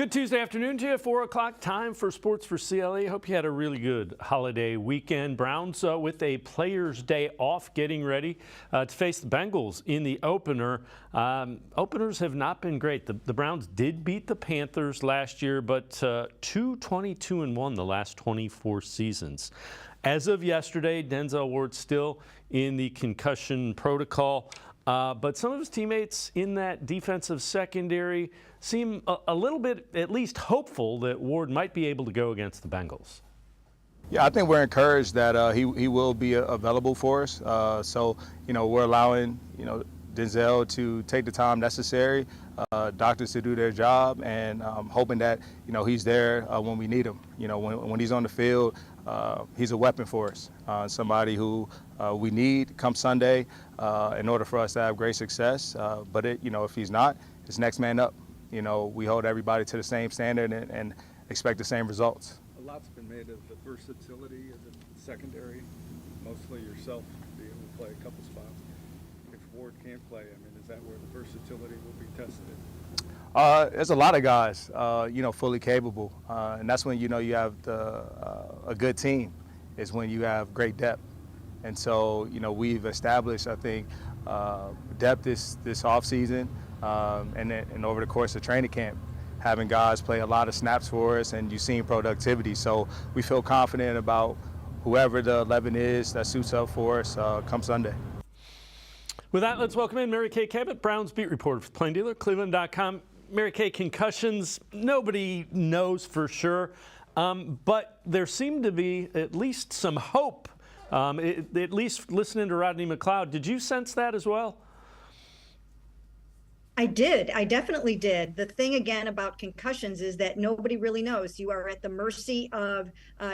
Good Tuesday afternoon to you, 4 o'clock time for Sports4CLE. Hope you had a really good holiday weekend. Browns with a Players' Day off, getting ready to face the Bengals in the opener. Openers have not been great. The Browns did beat the Panthers last year, but 2-22-1 the last 24 seasons. As of yesterday, Denzel Ward still in the concussion protocol. But some of his teammates in that defensive secondary seem a little bit at least hopeful that Ward might be able to go against the Bengals. Yeah, I think we're encouraged that he will be available for us. So, we're allowing, Denzel to take the time necessary, doctors to do their job, and hoping that, he's there when we need him. When he's on the field, he's a weapon for us, somebody who we need come Sunday in order for us to have great success. But, if he's not, it's next man up. We hold everybody to the same standard and expect the same results. A lot's been made of the versatility of the secondary, mostly yourself being able to play a couple spots. If Ward can't play, is that where the versatility will be tested? There's a lot of guys, fully capable, and that's when you have a good team. Is when you have great depth, and so we've established, I think, depth this off season, and over the course of training camp, having guys play a lot of snaps for us, and you've seen productivity. So we feel confident about whoever the 11 is that suits up for us come Sunday. With that, let's welcome in Mary Kay Cabot, Browns beat reporter for Plain Dealer, cleveland.com. Mary Kay, concussions, nobody knows for sure, but there seemed to be at least some hope, at least listening to Rodney McLeod. Did you sense that as well? I did. I definitely did. The thing again about concussions is that nobody really knows. You are at the mercy of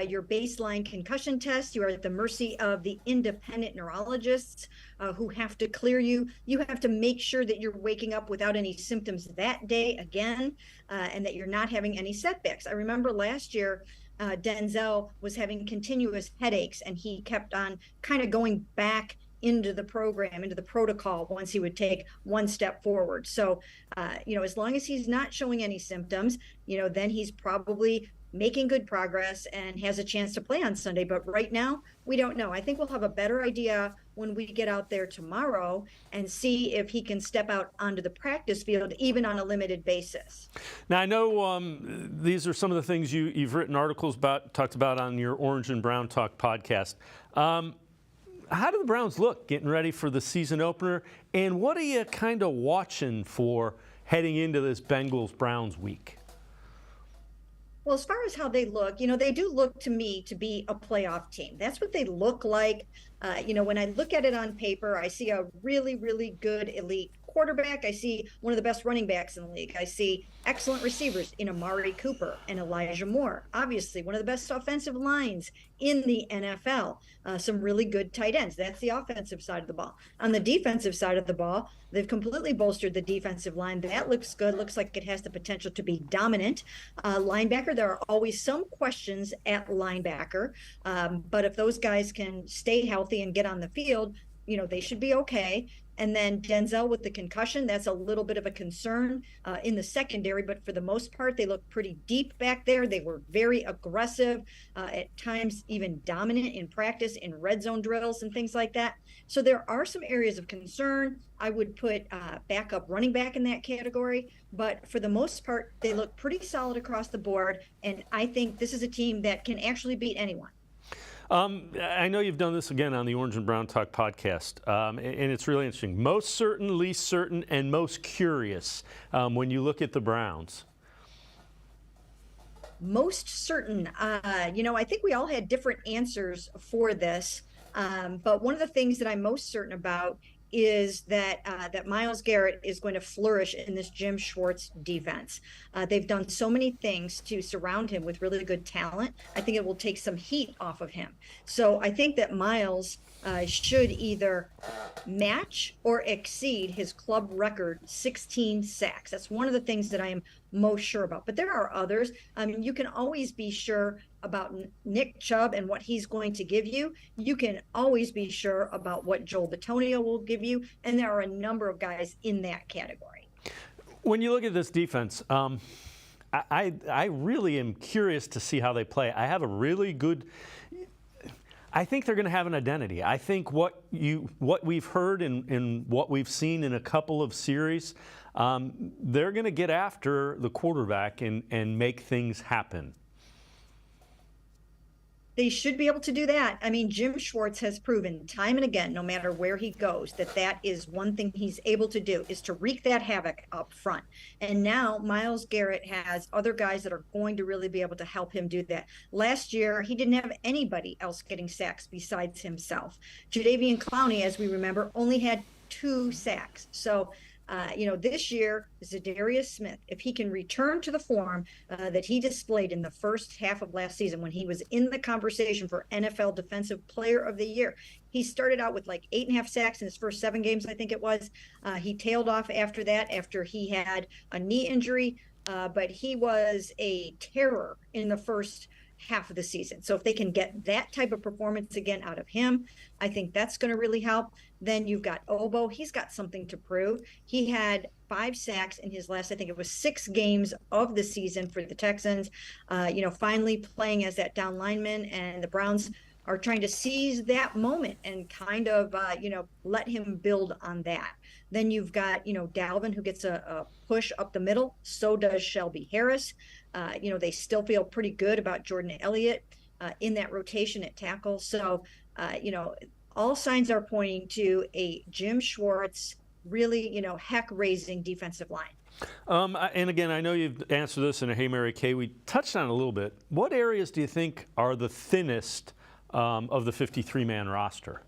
your baseline concussion test. You are at the mercy of the independent neurologists who have to clear you. You have to make sure that you're waking up without any symptoms that day again, and that you're not having any setbacks. I remember last year, Denzel was having continuous headaches, and he kept on kind of going back into the program, into the protocol once he would take one step forward. So, as long as he's not showing any symptoms, then he's probably making good progress and has a chance to play on Sunday. But right now, we don't know. I think we'll have a better idea when we get out there tomorrow and see if he can step out onto the practice field, even on a limited basis. Now, I know these are some of the things you've written articles about, talked about on your Orange and Brown Talk podcast. How do the Browns look getting ready for the season opener, and what are you kind of watching for heading into this Bengals-Browns week? Well, as far as how they look, they do look to me to be a playoff team. That's what they look like. When I look at it on paper, I see a really, really good elite quarterback. I see one of the best running backs in the league. I see excellent receivers in Amari Cooper and Elijah Moore. Obviously, one of the best offensive lines in the NFL. Some really good tight ends. That's the offensive side of the ball. On the defensive side of the ball, they've completely bolstered the defensive line. That looks good. Looks like it has the potential to be dominant. Linebacker, there are always some questions at linebacker. But if those guys can stay healthy and get on the field, they should be okay. And then Denzel with the concussion, that's a little bit of a concern in the secondary, but for the most part, they look pretty deep back there. They were very aggressive, at times even dominant in practice, in red zone drills and things like that. So there are some areas of concern. I would put backup running back in that category, but for the most part, they look pretty solid across the board. And I think this is a team that can actually beat anyone. I know you've done this again on the Orange and Brown Talk podcast, and it's really interesting. Most certain, least certain, and most curious when you look at the Browns. Most certain. I think we all had different answers for this, but one of the things that I'm most certain about is that Myles Garrett is going to flourish in this Jim Schwartz defense. They've done so many things to surround him with really good talent. I think it will take some heat off of him. So I think that Myles should either match or exceed his club record 16 sacks. That's one of the things that I am most sure about. But there are others. You can always be sure about Nick Chubb and what he's going to give you. You can always be sure about what Joel Bitonio will give you. And there are a number of guys in that category. When you look at this defense, I really am curious to see how they play. I have a really good. I think they're going to have an identity. I think what we've heard and what we've seen in a couple of series, they're going to get after the quarterback and make things happen. They should be able to do that. I mean, Jim Schwartz has proven time and again, no matter where he goes, that is one thing he's able to do, is to wreak that havoc up front. And now Myles Garrett has other guys that are going to really be able to help him do that. Last year, he didn't have anybody else getting sacks besides himself. Jadeveon Clowney, as we remember, only had 2 sacks. So this year, Zadarius Smith, if he can return to the form that he displayed in the first half of last season when he was in the conversation for NFL Defensive Player of the Year, he started out with like 8.5 sacks in his first 7 games, I think it was. He tailed off after that, after he had a knee injury, but he was a terror in the first half of the season. So if they can get that type of performance again out of him, I think that's going to really help. Then you've got Obo. He's got something to prove. He had 5 sacks in his last, I think it was 6 games of the season for the Texans, finally playing as that down lineman, and the Browns are trying to seize that moment and kind of, let him build on that. Then you've got, Dalvin, who gets a push up the middle. So does Shelby Harris. They still feel pretty good about Jordan Elliott in that rotation at tackle. So, all signs are pointing to a Jim Schwartz really, heck-raising defensive line. And again, I know you've answered this in a Hey Mary Kay. We touched on it a little bit. What areas do you think are the thinnest of the 53-man roster?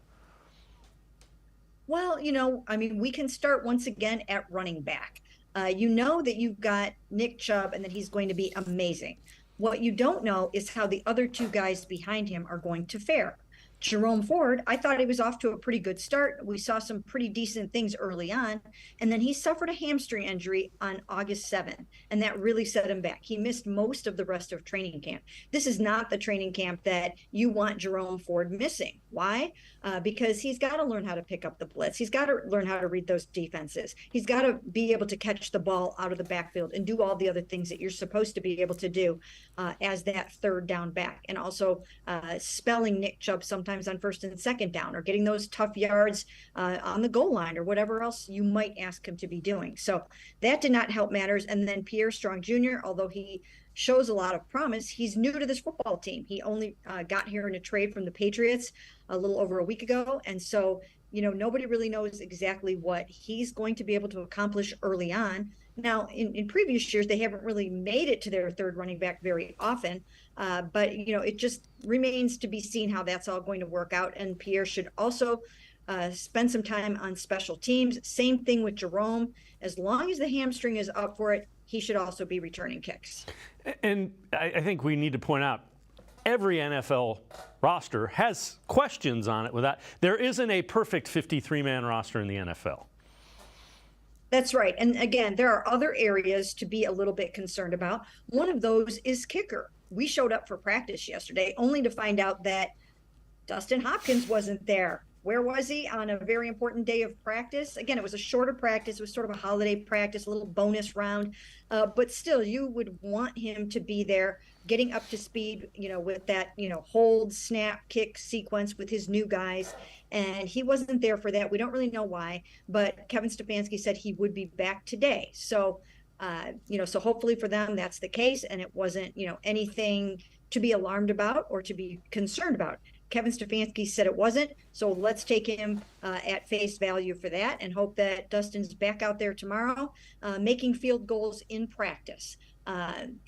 Well, we can start once again at running back. That you've got Nick Chubb and that he's going to be amazing. What you don't know is how the other 2 guys behind him are going to fare. Jerome Ford, I thought he was off to a pretty good start. We saw some pretty decent things early on, and then he suffered a hamstring injury on August 7th, and that really set him back. He missed most of the rest of training camp. This is not the training camp that you want Jerome Ford missing. Why? Because he's got to learn how to pick up the blitz. He's got to learn how to read those defenses. He's got to be able to catch the ball out of the backfield and do all the other things that you're supposed to be able to do as that third down back, and also spelling Nick Chubb sometimes on first and second down, or getting those tough yards on the goal line, or whatever else you might ask him to be doing. So that did not help matters. And then Pierre Strong Jr., although he shows a lot of promise, he's new to this football team. He only got here in a trade from the Patriots a little over a week ago. And so, nobody really knows exactly what he's going to be able to accomplish early on. Now, in previous years, they haven't really made it to their third running back very often. But, it just remains to be seen how that's all going to work out. And Pierre should also spend some time on special teams. Same thing with Jerome. As long as the hamstring is up for it, he should also be returning kicks. And I think we need to point out, every NFL roster has questions on it. There isn't a perfect 53-man roster in the NFL. That's right. And again, there are other areas to be a little bit concerned about. One of those is kicker. We showed up for practice yesterday only to find out that Dustin Hopkins wasn't there. Where was he on a very important day of practice? Again, it was a shorter practice. It was sort of a holiday practice, a little bonus round. But still, you would want him to be there, getting up to speed, with that, hold, snap, kick sequence with his new guys. And he wasn't there for that. We don't really know why, but Kevin Stefanski said he would be back today. So, so hopefully for them, that's the case. And it wasn't, anything to be alarmed about or to be concerned about. Kevin Stefanski said it wasn't. So let's take him at face value for that and hope that Dustin's back out there tomorrow, making field goals in practice.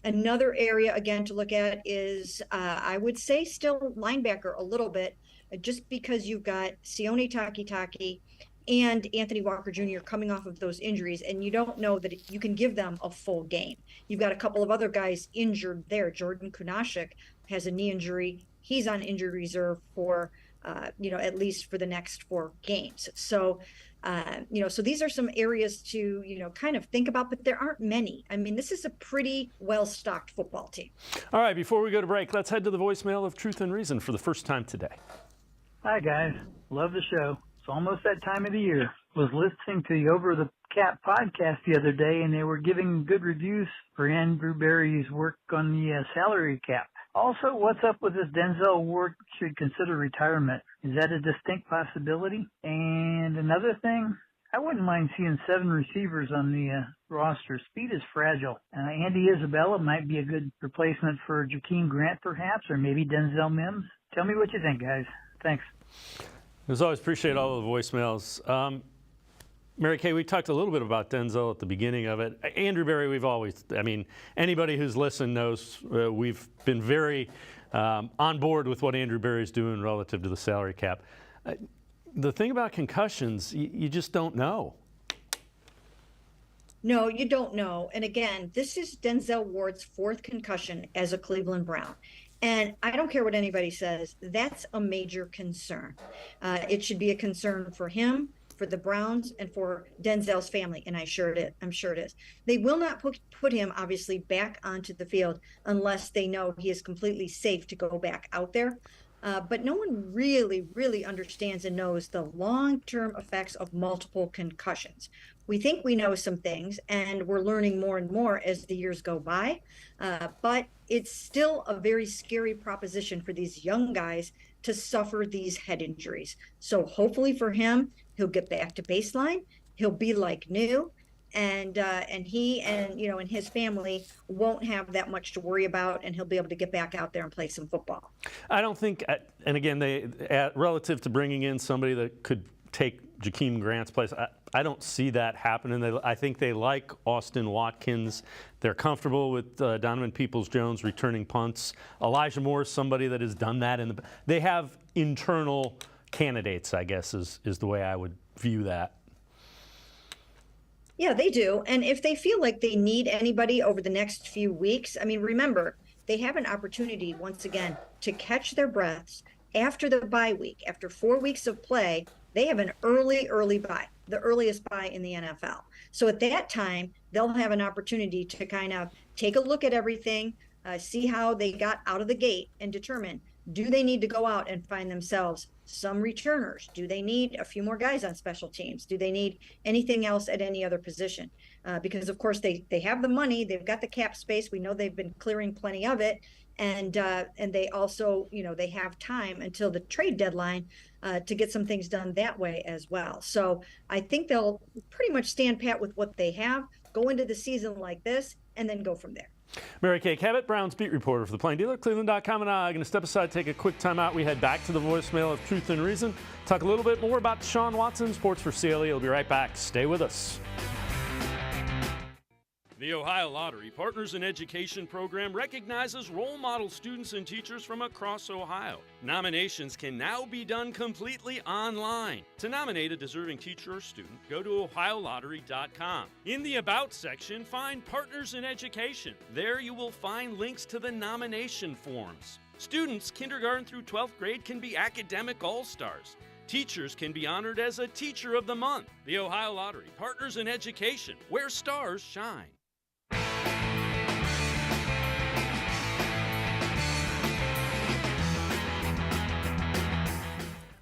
Another area, again, to look at is, I would say, still linebacker a little bit, just because you've got Sione Takitaki and Anthony Walker Jr. coming off of those injuries, and you don't know that you can give them a full game. You've got a couple of other guys injured there. Jordan Kunashek has a knee injury. He's on injury reserve for, at least for the next 4 games. So, so these are some areas to, kind of think about, but there aren't many. I mean, this is a pretty well-stocked football team. All right, before we go to break, let's head to the voicemail of Truth and Reason for the first time today. Hi, guys. Love the show. It's almost that time of the year. Was listening to the Cap podcast the other day, and they were giving good reviews for Andrew Berry's work on the salary cap. Also, what's up with this Denzel Ward should consider retirement? Is that a distinct possibility? And another thing, I wouldn't mind seeing 7 receivers on the roster. Speed is fragile. Andy Isabella might be a good replacement for Jakeem Grant, perhaps, or maybe Denzel Mims. Tell me what you think, guys. Thanks. As always, appreciate all of the voicemails. Mary Kay, we talked a little bit about Denzel at the beginning of it. Andrew Berry, anybody who's listened knows we've been very on board with what Andrew Berry's doing relative to the salary cap. The thing about concussions, you just don't know. No, you don't know. And again, this is Denzel Ward's 4th concussion as a Cleveland Brown. And I don't care what anybody says, that's a major concern. It should be a concern for him, for the Browns, and for Denzel's family, and I'm sure it is. They will not put him, obviously, back onto the field unless they know he is completely safe to go back out there. But no one really understands and knows the long-term effects of multiple concussions. We think we know some things, and we're learning more and more as the years go by. But it's still a very scary proposition for these young guys to suffer these head injuries. So hopefully for him, he'll get back to baseline. He'll be like new, and he and his family won't have that much to worry about, and he'll be able to get back out there and play some football. I don't think, and again, relative to bringing in somebody that could take Jakeem Grant's place, I don't see that happening. I think they like Austin Watkins. They're comfortable with Donovan Peoples-Jones returning punts. Elijah Moore is somebody that has done that. They have internal candidates, I guess, is the way I would view that. Yeah, they do. And if they feel like they need anybody over the next few weeks, remember, they have an opportunity once again to catch their breaths after the bye week. After 4 weeks of play, they have an early bye, the earliest bye in the NFL. So at that time, they'll have an opportunity to kind of take a look at everything, see how they got out of the gate, and determine, do they need to go out and find themselves some returners? Do they need a few more guys on special teams? Do they need anything else at any other position? Because, of course, they have the money. They've got the cap space. We know they've been clearing plenty of it. And they also, they have time until the trade deadline to get some things done that way as well. So I think they'll pretty much stand pat with what they have, go into the season like this, and then go from there. Mary Kay Cabot, Browns beat reporter for the Plain Dealer, cleveland.com, and I are going to step aside, take a quick timeout. We head back to the voicemail of Truth and Reason, talk a little bit more about Deshaun Watson, Sports for CLE. We'll be right back. Stay with us. The Ohio Lottery Partners in Education program recognizes role model students and teachers from across Ohio. Nominations can now be done completely online. To nominate a deserving teacher or student, go to ohiolottery.com. In the About section, find Partners in Education. There you will find links to the nomination forms. Students kindergarten through 12th grade can be academic all-stars. Teachers can be honored as a Teacher of the Month. The Ohio Lottery Partners in Education, where stars shine.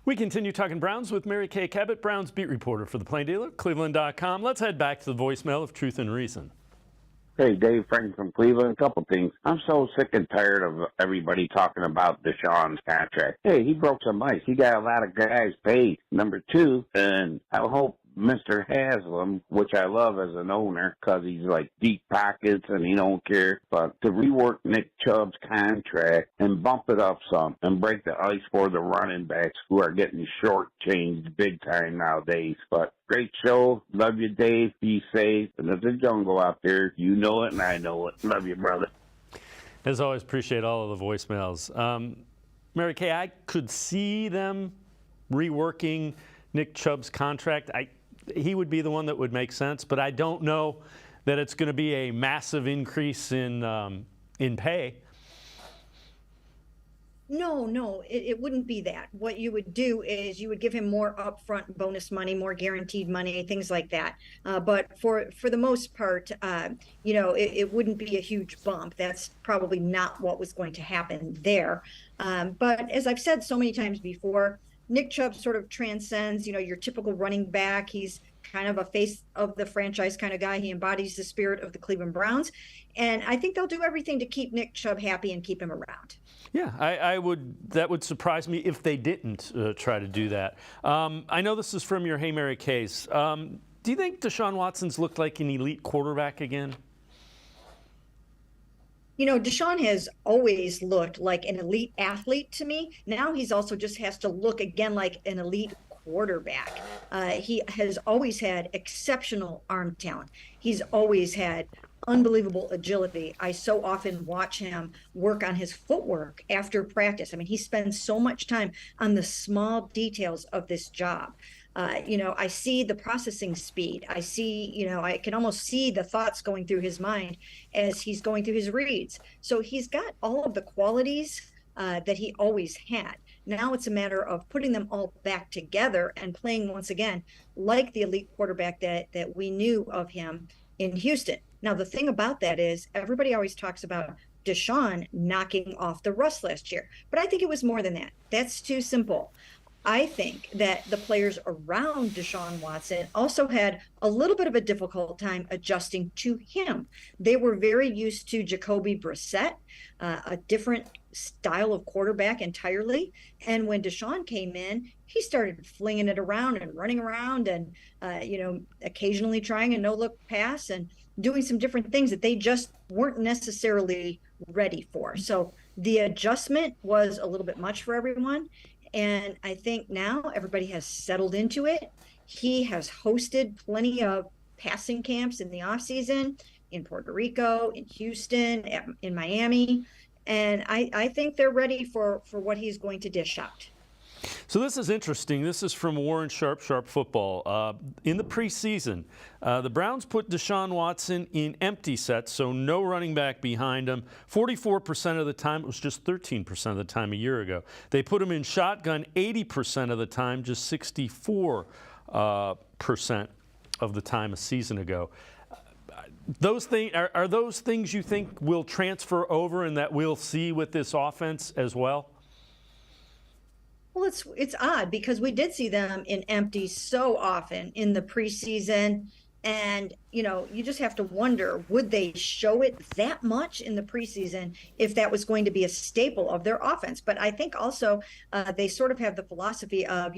We continue talking Browns with Mary Kay Cabot, Browns beat reporter for the Plain Dealer, cleveland.com. Let's head back to the voicemail of Truth and Reason. Hey, Dave Frank from Cleveland. A couple things. I'm so sick and tired of everybody talking about Deshaun's contract. Hey, he broke some ice. He got a lot of guys paid. Number 2, and I hope Mr. Haslam, which I love as an owner because he's like deep pockets and he don't care, but to rework Nick Chubb's contract and bump it up some and break the ice for the running backs who are getting shortchanged big time nowadays. But great show. Love you, Dave. Be safe. And it's a jungle out there. You know it and I know it. Love you, brother. As always, appreciate all of the voicemails. Mary Kay, I could see them reworking Nick Chubb's contract. He would be the one that would make sense, but I don't know that it's going to be a massive increase in pay. No, it wouldn't be that. What you would do is you would give him more upfront bonus money, more guaranteed money, things like that. But for the most part, it wouldn't be a huge bump. That's probably not what was going to happen there. But as I've said so many times before, Nick Chubb sort of transcends, your typical running back. He's kind of a face of the franchise kind of guy. He embodies the spirit of the Cleveland Browns. And I think they'll do everything to keep Nick Chubb happy and keep him around. Yeah, that would surprise me if they didn't try to do that. I know this is from your Hey Mary case. Do you think Deshaun Watson's looked like an elite quarterback again? You know, Deshaun has always looked like an elite athlete to me. Now he's also just has to look again like an elite quarterback. He has always had exceptional arm talent. He's always had unbelievable agility. I so often watch him work on his footwork after practice. I mean, he spends so much time on the small details of this job. I see the processing speed. I see, I can almost see the thoughts going through his mind as he's going through his reads. So he's got all of the qualities that he always had. Now it's a matter of putting them all back together and playing once again like the elite quarterback that we knew of him in Houston. Now, the thing about that is everybody always talks about Deshaun knocking off the rust last year, but I think it was more than that. That's too simple. I think that the players around Deshaun Watson also had a little bit of a difficult time adjusting to him. They were very used to Jacoby Brissett, a different style of quarterback entirely. And when Deshaun came in, he started flinging it around and running around and, occasionally trying a no-look pass and doing some different things that they just weren't necessarily ready for. So the adjustment was a little bit much for everyone. And I think now everybody has settled into it. He has hosted plenty of passing camps in the offseason in Puerto Rico, in Houston, in Miami. And I think they're ready for what he's going to dish out. So this is interesting. This is from Warren Sharp Football. In the preseason, the Browns put Deshaun Watson in empty sets, so no running back behind him. 44% of the time. It was just 13% of the time a year ago. They put him in shotgun 80% of the time, just 64% of the time a season ago. Are those things you think will transfer over and that we'll see with this offense as well? Well, it's odd because we did see them in empty so often in the preseason. And, you just have to wonder, would they show it that much in the preseason if that was going to be a staple of their offense? But I think also they sort of have the philosophy of,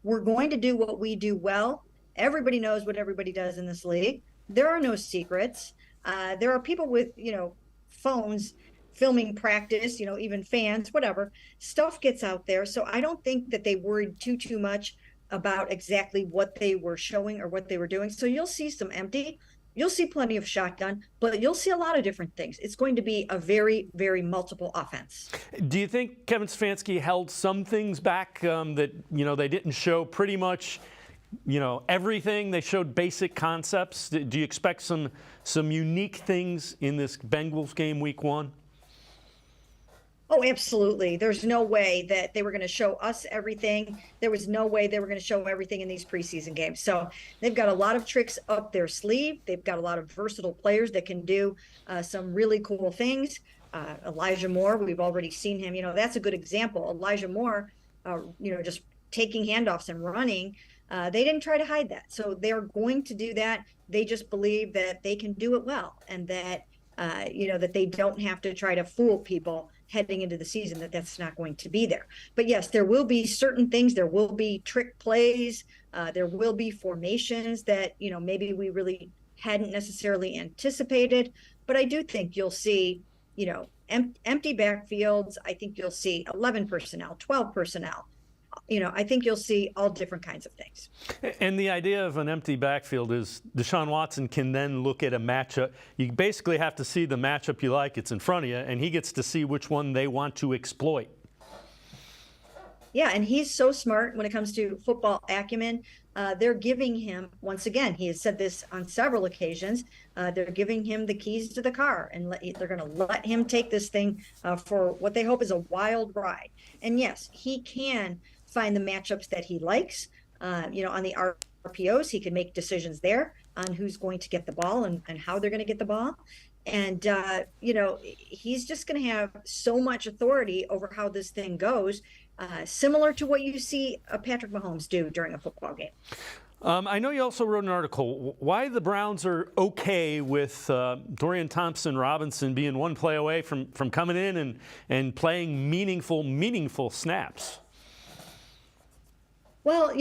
we're going to do what we do well. Everybody knows what everybody does in this league. There are no secrets. There are people with, phones filming practice, even fans, whatever. Stuff gets out there. So I don't think that they worried too much about exactly what they were showing or what they were doing. So you'll see some empty, you'll see plenty of shotgun, but you'll see a lot of different things. It's going to be a very, very multiple offense. Do you think Kevin Stefanski held some things back that, they didn't show pretty much everything? They showed basic concepts. Do you expect some unique things in this Bengals game week 1? Oh, absolutely. There's no way that they were going to show us everything. There was no way they were going to show everything in these preseason games. So they've got a lot of tricks up their sleeve. They've got a lot of versatile players that can do some really cool things. Elijah Moore, we've already seen him. That's a good example. Elijah Moore, just taking handoffs and running. They didn't try to hide that. So they're going to do that. They just believe that they can do it well and that, that they don't have to try to fool people heading into the season, that's not going to be there. But yes, there will be certain things. There will be trick plays. There will be formations that, maybe we really hadn't necessarily anticipated. But I do think you'll see, empty backfields. I think you'll see 11 personnel, 12 personnel. I think you'll see all different kinds of things. And the idea of an empty backfield is Deshaun Watson can then look at a matchup. You basically have to see the matchup you like. It's in front of you, and he gets to see which one they want to exploit. Yeah, and he's so smart when it comes to football acumen. They're giving him, once again, he has said this on several occasions, they're giving him the keys to the car, and they're going to let him take this thing for what they hope is a wild ride. And yes, he can find the matchups that he likes. On the RPOs, he can make decisions there on who's going to get the ball and how they're going to get the ball. And, he's just going to have so much authority over how this thing goes, similar to what you see Patrick Mahomes do during a football game. I know you also wrote an article. Why the Browns are okay with Dorian Thompson-Robinson being one play away from coming in and playing meaningful snaps. Well,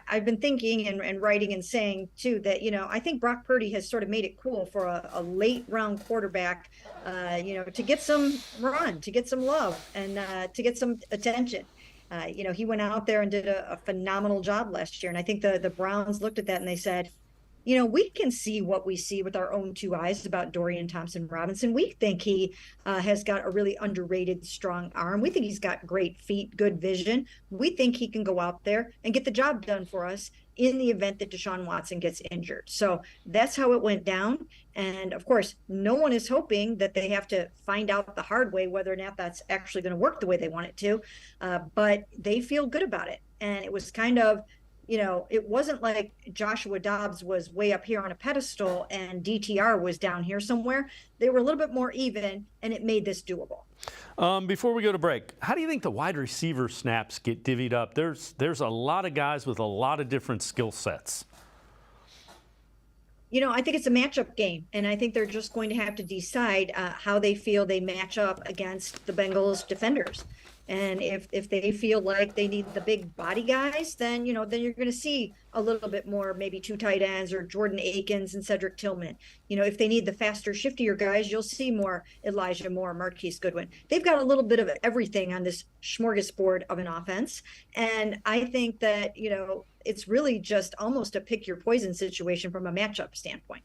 I've been thinking and writing and saying too that, I think Brock Purdy has sort of made it cool for a late round quarterback, to get some run, to get some love, and to get some attention. He went out there and did a phenomenal job last year. And I think the Browns looked at that and they said, we can see what we see with our own two eyes about Dorian Thompson-Robinson. We think he has got a really underrated, strong arm. We think he's got great feet, good vision. We think he can go out there and get the job done for us in the event that Deshaun Watson gets injured. So that's how it went down. And of course, no one is hoping that they have to find out the hard way whether or not that's actually going to work the way they want it to. But they feel good about it. And it was kind of, it wasn't like Joshua Dobbs was way up here on a pedestal and DTR was down here somewhere. They were a little bit more even, and it made this doable. Before we go to break, how do you think the wide receiver snaps get divvied up? There's a lot of guys with a lot of different skill sets. I think it's a matchup game, and I think they're just going to have to decide how they feel they match up against the Bengals defenders. And if they feel like they need the big body guys, then, then you're going to see a little bit more, maybe two tight ends or Jordan Akins and Cedric Tillman. If they need the faster, shiftier guys, you'll see more Elijah Moore, Marquise Goodwin. They've got a little bit of everything on this smorgasbord of an offense. And I think that, it's really just almost a pick your poison situation from a matchup standpoint.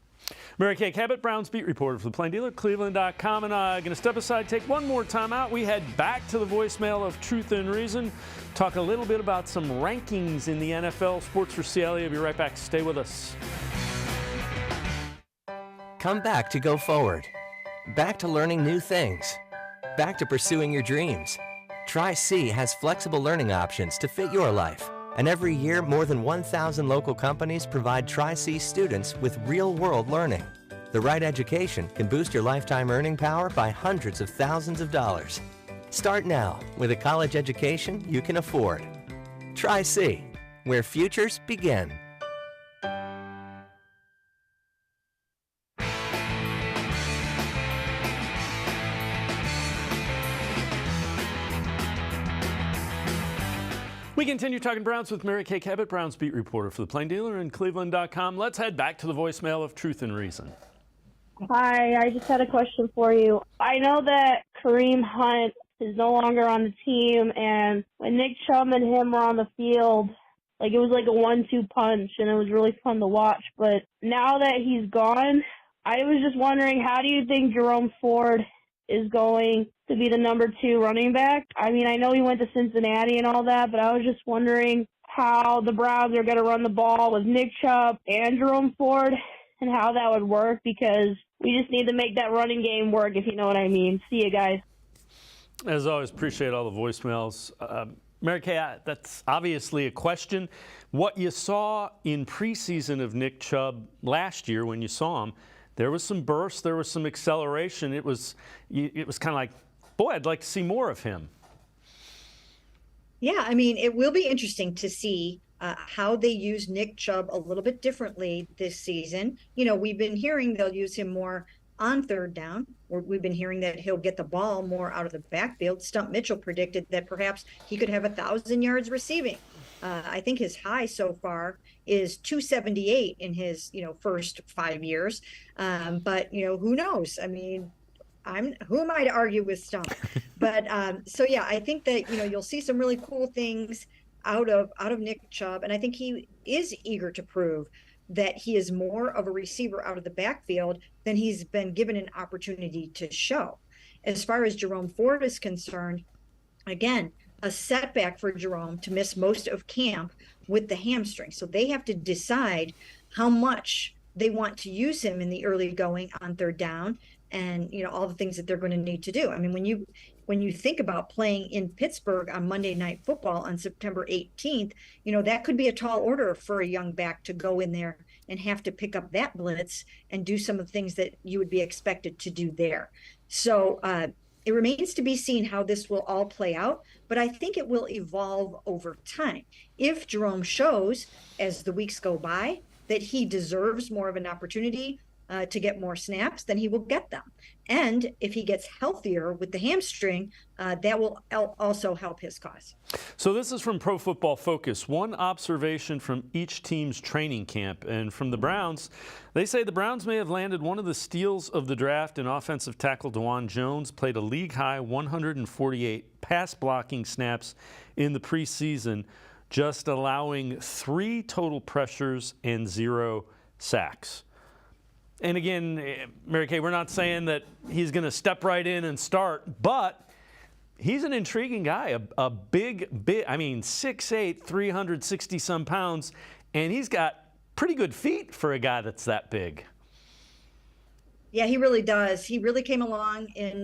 Mary Kay Cabot, Browns beat reporter for the Plain Dealer, cleveland.com. And I'm going to step aside, take one more time out. We head back to the voicemail of Truth and Reason, talk a little bit about some rankings in the NFL. Sports for CLE. I'll be right back. Stay with us. Come back to go forward. Back to learning new things. Back to pursuing your dreams. Tri-C has flexible learning options to fit your life. And every year, more than 1,000 local companies provide Tri-C students with real-world learning. The right education can boost your lifetime earning power by hundreds of thousands of dollars. Start now with a college education you can afford. Tri-C, where futures begin. We continue talking Browns with Mary Kay Cabot, Browns beat reporter for the Plain Dealer and cleveland.com. Let's head back to the voicemail of Truth and Reason. Hi, I just had a question for you. I know that Kareem Hunt is no longer on the team, and when Nick Chubb and him were on the field, it was like a 1-2 punch, and it was really fun to watch. But now that he's gone, I was just wondering, how do you think Jerome Ford is going to be the number 2 running back? I mean, I know he went to Cincinnati and all that, but I was just wondering how the Browns are going to run the ball with Nick Chubb and Jerome Ford and how that would work, because we just need to make that running game work, if you know what I mean. See you guys. As always, appreciate all the voicemails. Mary Kay, that's obviously a question. What you saw in preseason of Nick Chubb last year when you saw him, there was some burst, there was some acceleration. It was kind of like, boy, I'd like to see more of him. Yeah, I mean, it will be interesting to see how they use Nick Chubb a little bit differently this season. We've been hearing they'll use him more on third down. We've been hearing that he'll get the ball more out of the backfield. Stump Mitchell predicted that perhaps he could have 1,000 yards receiving. I think his high so far is 278 in his, first 5 years. But, who knows? I mean, who am I to argue with Stump? But so, yeah, I think that, you'll see some really cool things out of Nick Chubb. And I think he is eager to prove that he is more of a receiver out of the backfield than he's been given an opportunity to show. As far as Jerome Ford is concerned, again, a setback for Jerome to miss most of camp with the hamstring. So they have to decide how much they want to use him in the early going on third down and, all the things that they're going to need to do. I mean, when you think about playing in Pittsburgh on Monday Night Football on September 18th, that could be a tall order for a young back to go in there and have to pick up that blitz and do some of the things that you would be expected to do there. So, it remains to be seen how this will all play out, but I think it will evolve over time. If Jerome shows, as the weeks go by, that he deserves more of an opportunity to get more snaps, then he will get them. And if he gets healthier with the hamstring, that will also help his cause. So this is from Pro Football Focus. One observation from each team's training camp. And from the Browns, they say the Browns may have landed one of the steals of the draft in offensive tackle DeJuan Jones, played a league-high 148 pass blocking snaps in the preseason, just allowing 3 total pressures and 0 sacks. And again, Mary Kay, we're not saying that he's going to step right in and start, but he's an intriguing guy, a big, I mean, 6'8", 360-some pounds, and he's got pretty good feet for a guy that's that big. Yeah, he really does. He really came along in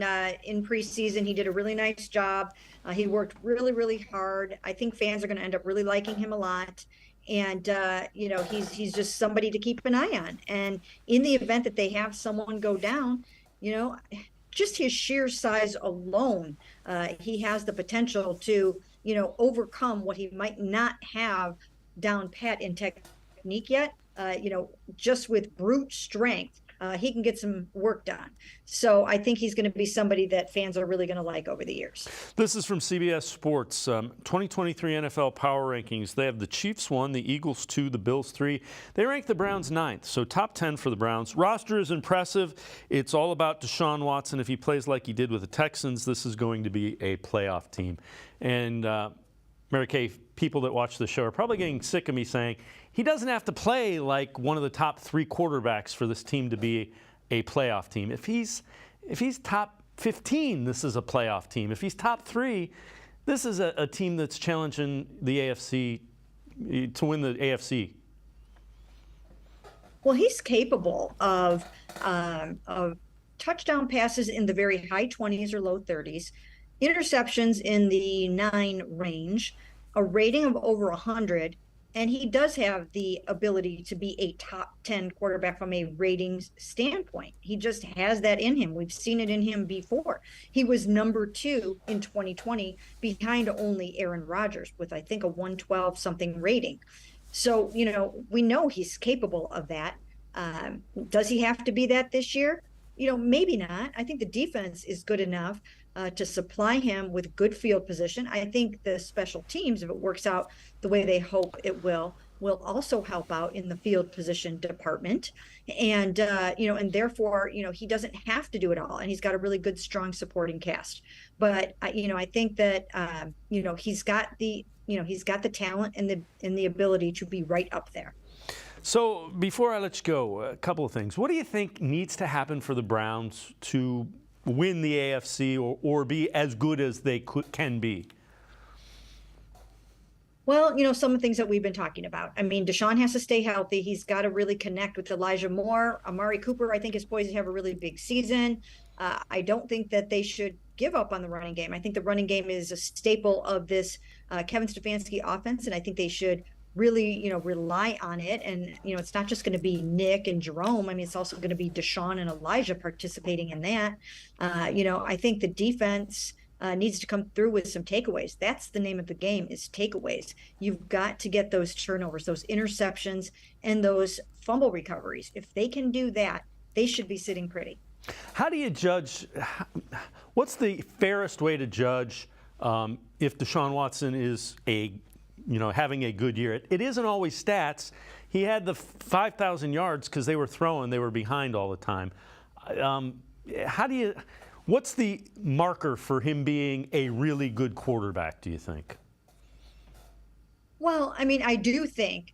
preseason. He did a really nice job. He worked really, really hard. I think fans are going to end up really liking him a lot. And, you know, he's just somebody to keep an eye on. And in the event that they have someone go down, you know, just his sheer size alone, he has the potential to, you know, overcome what he might not have down pat in technique yet. You know, just with brute strength, he can get some work done. So I think he's going to be somebody that fans are really going to like over the years. This is from CBS Sports. 2023 NFL Power Rankings. They have the Chiefs 1, the Eagles 2, the Bills 3. They rank the Browns 9th, so top 10 for the Browns. Roster is impressive. It's all about Deshaun Watson. If he plays like he did with the Texans, this is going to be a playoff team. And Mary Kay, people that watch the show are probably getting sick of me saying he doesn't have to play like one of the top 3 quarterbacks for this team to be a playoff team. If he's top 15, this is a playoff team. If he's top 3, this is a team that's challenging the AFC to win the AFC. Well, he's capable of touchdown passes in the very high 20s or low 30s, interceptions in the 9 range, a rating of over 100, and he does have the ability to be a top 10 quarterback from a ratings standpoint. He just has that in him. We've seen it in him before. He was number 2 in 2020 behind only Aaron Rodgers with, I think, a 112 something rating. So, you know, we know he's capable of that. Does he have to be that this year? You know, maybe not. I think the defense is good enough to supply him with good field position. I think the special teams, if it works out the way they hope it will also help out in the field position department. And, you know, and therefore, you know, he doesn't have to do it all. And he's got a really good, strong supporting cast. But, you know, I think that, you know, he's got the talent and the ability to be right up there. So before I let you go, a couple of things. What do you think needs to happen for the Browns to win the AFC or be as good as they can be? Well, you know, some of the things that we've been talking about. I mean, Deshaun has to stay healthy. He's got to really connect with Elijah Moore. Amari Cooper, I think, is poised to have a really big season. I don't think that they should give up on the running game. I think the running game is a staple of this Kevin Stefanski offense, and I think they should really, you know, rely on it. And, you know, it's not just going to be Nick and Jerome. I mean, it's also going to be Deshaun and Elijah participating in that. You know, I think the defense needs to come through with some takeaways. That's the name of the game, is takeaways. You've got to get those turnovers, those interceptions, and those fumble recoveries. If they can do that, they should be sitting pretty. How do you judge? What's the fairest way to judge if Deshaun Watson is having a good year? It isn't always stats. He had the 5,000 yards because they were behind all the time. What's the marker for him being a really good quarterback, do you think? Well, I mean, I do think,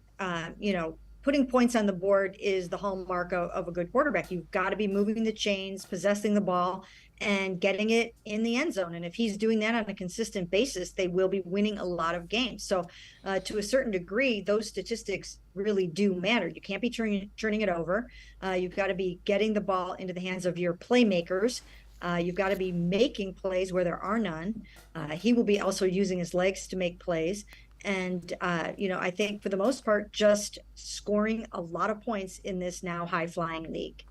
putting points on the board is the hallmark of a good quarterback. You've got to be moving the chains, possessing the ball, and getting it in the end zone. And if he's doing that on a consistent basis, they will be winning a lot of games. So to a certain degree, those statistics really do matter. You can't be turning it over. You've got to be getting the ball into the hands of your playmakers. You've got to be making plays where there are none. He will be also using his legs to make plays. And, I think for the most part, just scoring a lot of points in this now high-flying league.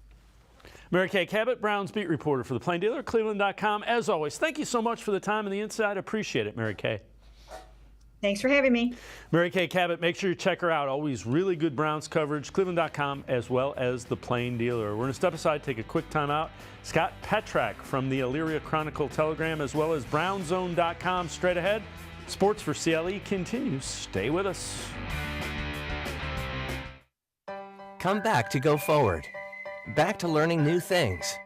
Mary Kay Cabot, Browns beat reporter for the Plain Dealer, cleveland.com. As always, thank you so much for the time and the insight. Appreciate it, Mary Kay. Thanks for having me. Mary Kay Cabot, make sure you check her out. Always really good Browns coverage, cleveland.com as well as the Plain Dealer. We're going to step aside, take a quick time out. Scott Petrak from the Elyria Chronicle Telegram as well as brownzone.com straight ahead. Sports for CLE continues. Stay with us. Come back to go forward. Back to learning new things.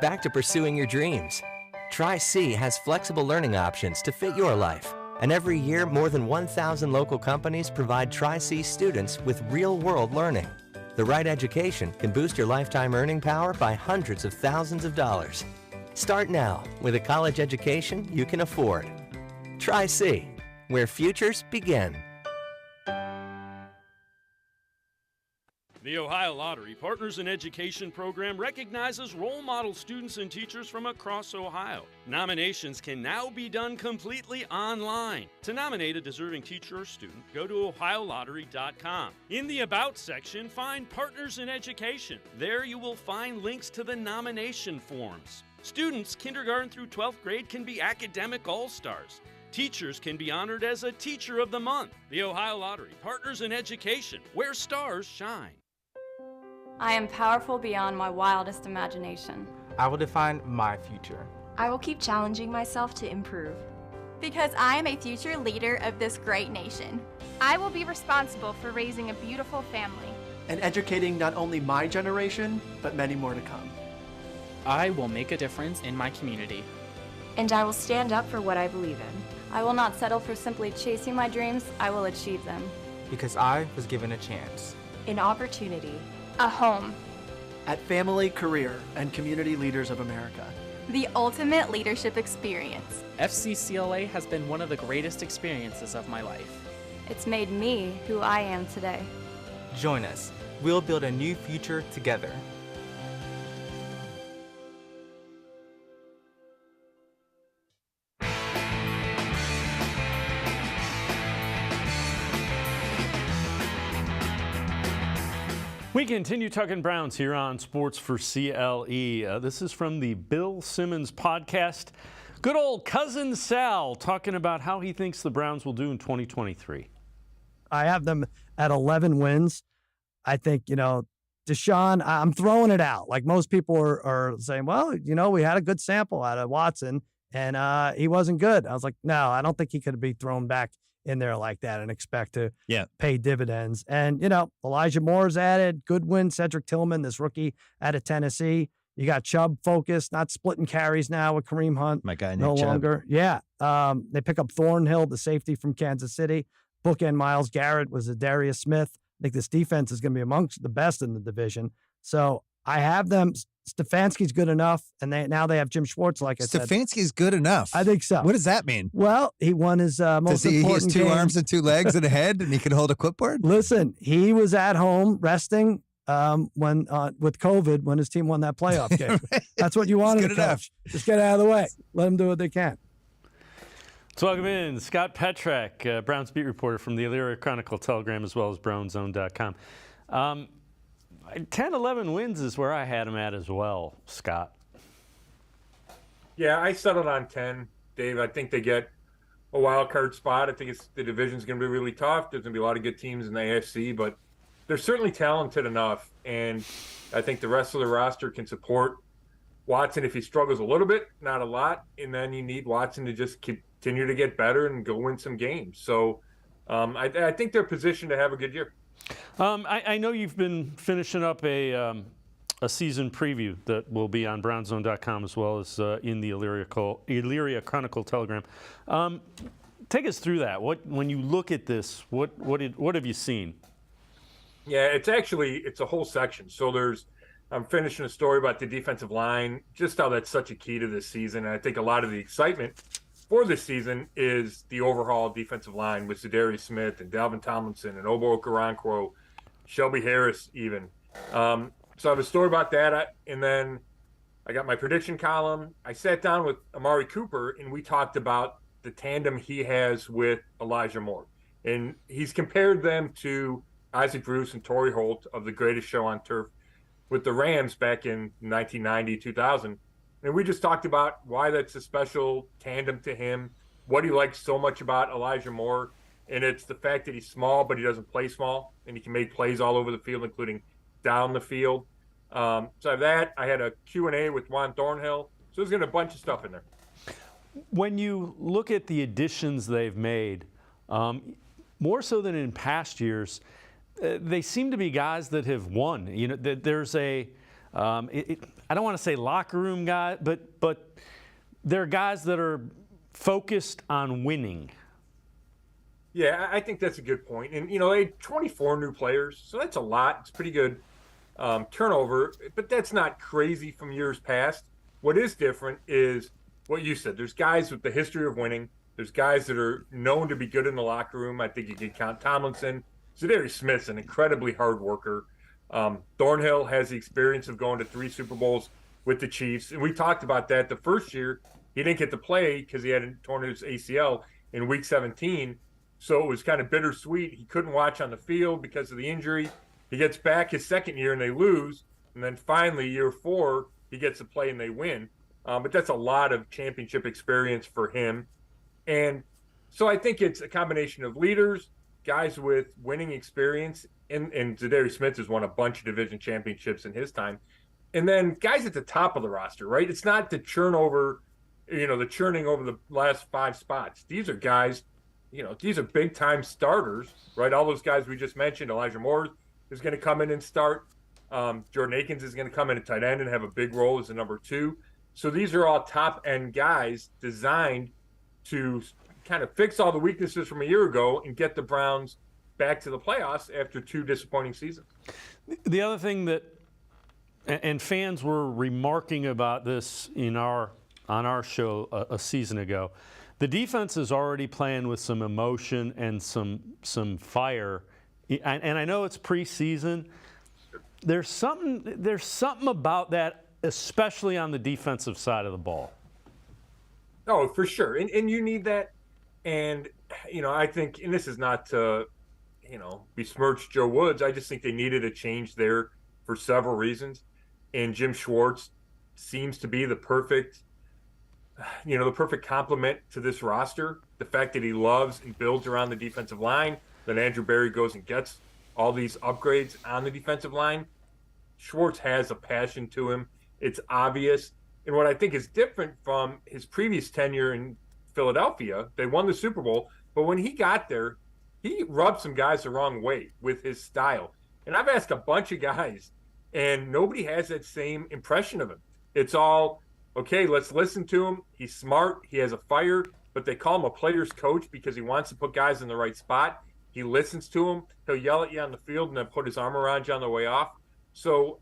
Back to pursuing your dreams. Tri-C has flexible learning options to fit your life. And every year, more than 1,000 local companies provide Tri-C students with real-world learning. The right education can boost your lifetime earning power by hundreds of thousands of dollars. Start now with a college education you can afford. Tri-C, where futures begin. The Ohio Lottery Partners in Education program recognizes role model students and teachers from across Ohio. Nominations can now be done completely online. To nominate a deserving teacher or student, go to ohiolottery.com. In the About section, find Partners in Education. There you will find links to the nomination forms. Students kindergarten through 12th grade can be academic all-stars. Teachers can be honored as a Teacher of the Month. The Ohio Lottery Partners in Education, where stars shine. I am powerful beyond my wildest imagination. I will define my future. I will keep challenging myself to improve. Because I am a future leader of this great nation. I will be responsible for raising a beautiful family. And educating not only my generation, but many more to come. I will make a difference in my community. And I will stand up for what I believe in. I will not settle for simply chasing my dreams, I will achieve them. Because I was given a chance. An opportunity. A home. At Family, Career, and Community Leaders of America. The ultimate leadership experience. FCCLA has been one of the greatest experiences of my life. It's made me who I am today. Join us. We'll build a new future together. We continue talking Browns here on Sports for CLE. This is from the Bill Simmons podcast. Good old cousin Sal talking about how he thinks the Browns will do in 2023. I have them at 11 wins. I think, Deshaun, I'm throwing it out. Like most people are saying, well, we had a good sample out of Watson and he wasn't good. I was like, no, I don't think he could be thrown back in there like that and expect to pay dividends. And, Elijah Moore's added, Goodwin, Cedric Tillman, this rookie out of Tennessee. You got Chubb focused, not splitting carries now with Kareem Hunt. My guy, Nick no Chubb. longer. Yeah. They pick up Thornhill, the safety from Kansas City. Bookend Myles Garrett was a Darius Smith. I think this defense is going to be amongst the best in the division. So I have them. Stefanski's good enough, and now they have Jim Schwartz, like I said. Stefanski's good enough. I think so. What does that mean? Well, he won his most he important has two game. arms and two legs and a head, and he can hold a clipboard? Listen, he was at home resting when with COVID when his team won that playoff game. Right. That's what you wanted to good coach. enough. Just get out of the way. Let them do what they can. Let's welcome in Scott Petrak, Browns beat reporter from the Elyria Chronicle Telegram as well as brownzone.com. 10-11 wins is where I had him at as well, Scott. Yeah, I settled on 10, Dave. I think they get a wild card spot. I think the division's going to be really tough. There's going to be a lot of good teams in the AFC, but they're certainly talented enough, and I think the rest of the roster can support Watson if he struggles a little bit, not a lot, and then you need Watson to just continue to get better and go win some games. So I think they're positioned to have a good year. I know you've been finishing up a season preview that will be on brownzone.com as well as in the Elyria Chronicle Telegram. Take us through that. When you look at this, what have you seen? Yeah, it's a whole section. So I'm finishing a story about the defensive line, just how that's such a key to this season. And I think a lot of the excitement for this season is the overhaul defensive line with Zadarius Smith and Dalvin Tomlinson and Obo Okoronkwo, Shelby Harris even. So I have a story about that. And then I got my prediction column. I sat down with Amari Cooper, and we talked about the tandem he has with Elijah Moore. And he's compared them to Isaac Bruce and Torrey Holt of The Greatest Show on Turf. with the Rams back in 1990, 2000. And we just talked about why that's a special tandem to him, what he likes so much about Elijah Moore. And it's the fact that he's small, but he doesn't play small, and he can make plays all over the field, including down the field. So I have that. I had a Q&A with Juan Thornhill. So there's going to be a bunch of stuff in there. When you look at the additions they've made, more so than in past years, they seem to be guys that have won. You know, there's a, I don't want to say locker room guy, but they're guys that are focused on winning. Yeah, I think that's a good point. And, you know, they had 24 new players, so that's a lot. It's pretty good turnover, but that's not crazy from years past. What is different is what you said. There's guys with the history of winning. There's guys that are known to be good in the locker room. I think you could count Tomlinson. Zadarius Smith's an incredibly hard worker. Thornhill has the experience of going to 3 Super Bowls with the Chiefs. And we talked about that the first year. He didn't get to play because he had torn his ACL in week 17. So it was kind of bittersweet. He couldn't watch on the field because of the injury. He gets back his second year and they lose. And then finally, year 4, he gets to play and they win. But that's a lot of championship experience for him. And so I think it's a combination of leaders, guys with winning experience, and Zadarius Smith has won a bunch of division championships in his time. And then guys at the top of the roster, right? It's not the churning over the last 5 spots. These are guys, you know, these are big-time starters, right? All those guys we just mentioned. Elijah Moore is going to come in and start. Jordan Akins is going to come in at tight end and have a big role as a number 2. So these are all top-end guys designed to kind of fix all the weaknesses from a year ago and get the Browns back to the playoffs after 2 disappointing seasons. The other thing that, and fans were remarking about this on our show a season ago, the defense is already playing with some emotion and some fire. And I know it's preseason. There's something about that, especially on the defensive side of the ball. Oh, for sure. And you need that. And, you know, I think, and this is not to, you know, besmirch Joe Woods. I just think they needed a change there for several reasons. And Jim Schwartz seems to be the perfect complement to this roster. The fact that he loves and builds around the defensive line, then Andrew Berry goes and gets all these upgrades on the defensive line. Schwartz has a passion to him. It's obvious. And what I think is different from his previous tenure in Philadelphia, they won the Super Bowl, but when he got there, he rubbed some guys the wrong way with his style. And I've asked a bunch of guys, and nobody has that same impression of him. It's all, okay, let's listen to him. He's smart. He has a fire, but they call him a player's coach because he wants to put guys in the right spot. He listens to them. He'll yell at you on the field and then put his arm around you on the way off. So,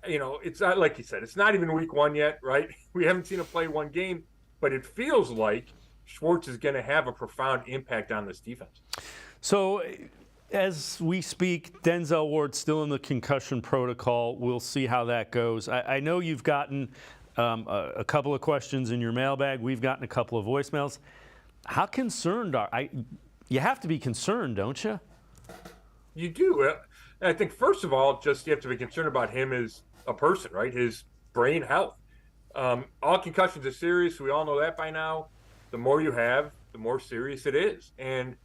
you know, it's not, like you said, it's not even week 1 yet, right? We haven't seen him play 1 game, but it feels like Schwartz is going to have a profound impact on this defense. So as we speak, Denzel Ward still in the concussion protocol. We'll see how that goes. I know you've gotten a couple of questions in your mailbag. We've gotten a couple of voicemails. How concerned you have to be concerned, don't you? You do. I think, first of all, just you have to be concerned about him as a person, right? His brain health. All concussions are serious. We all know that by now. The more you have, the more serious it is. And,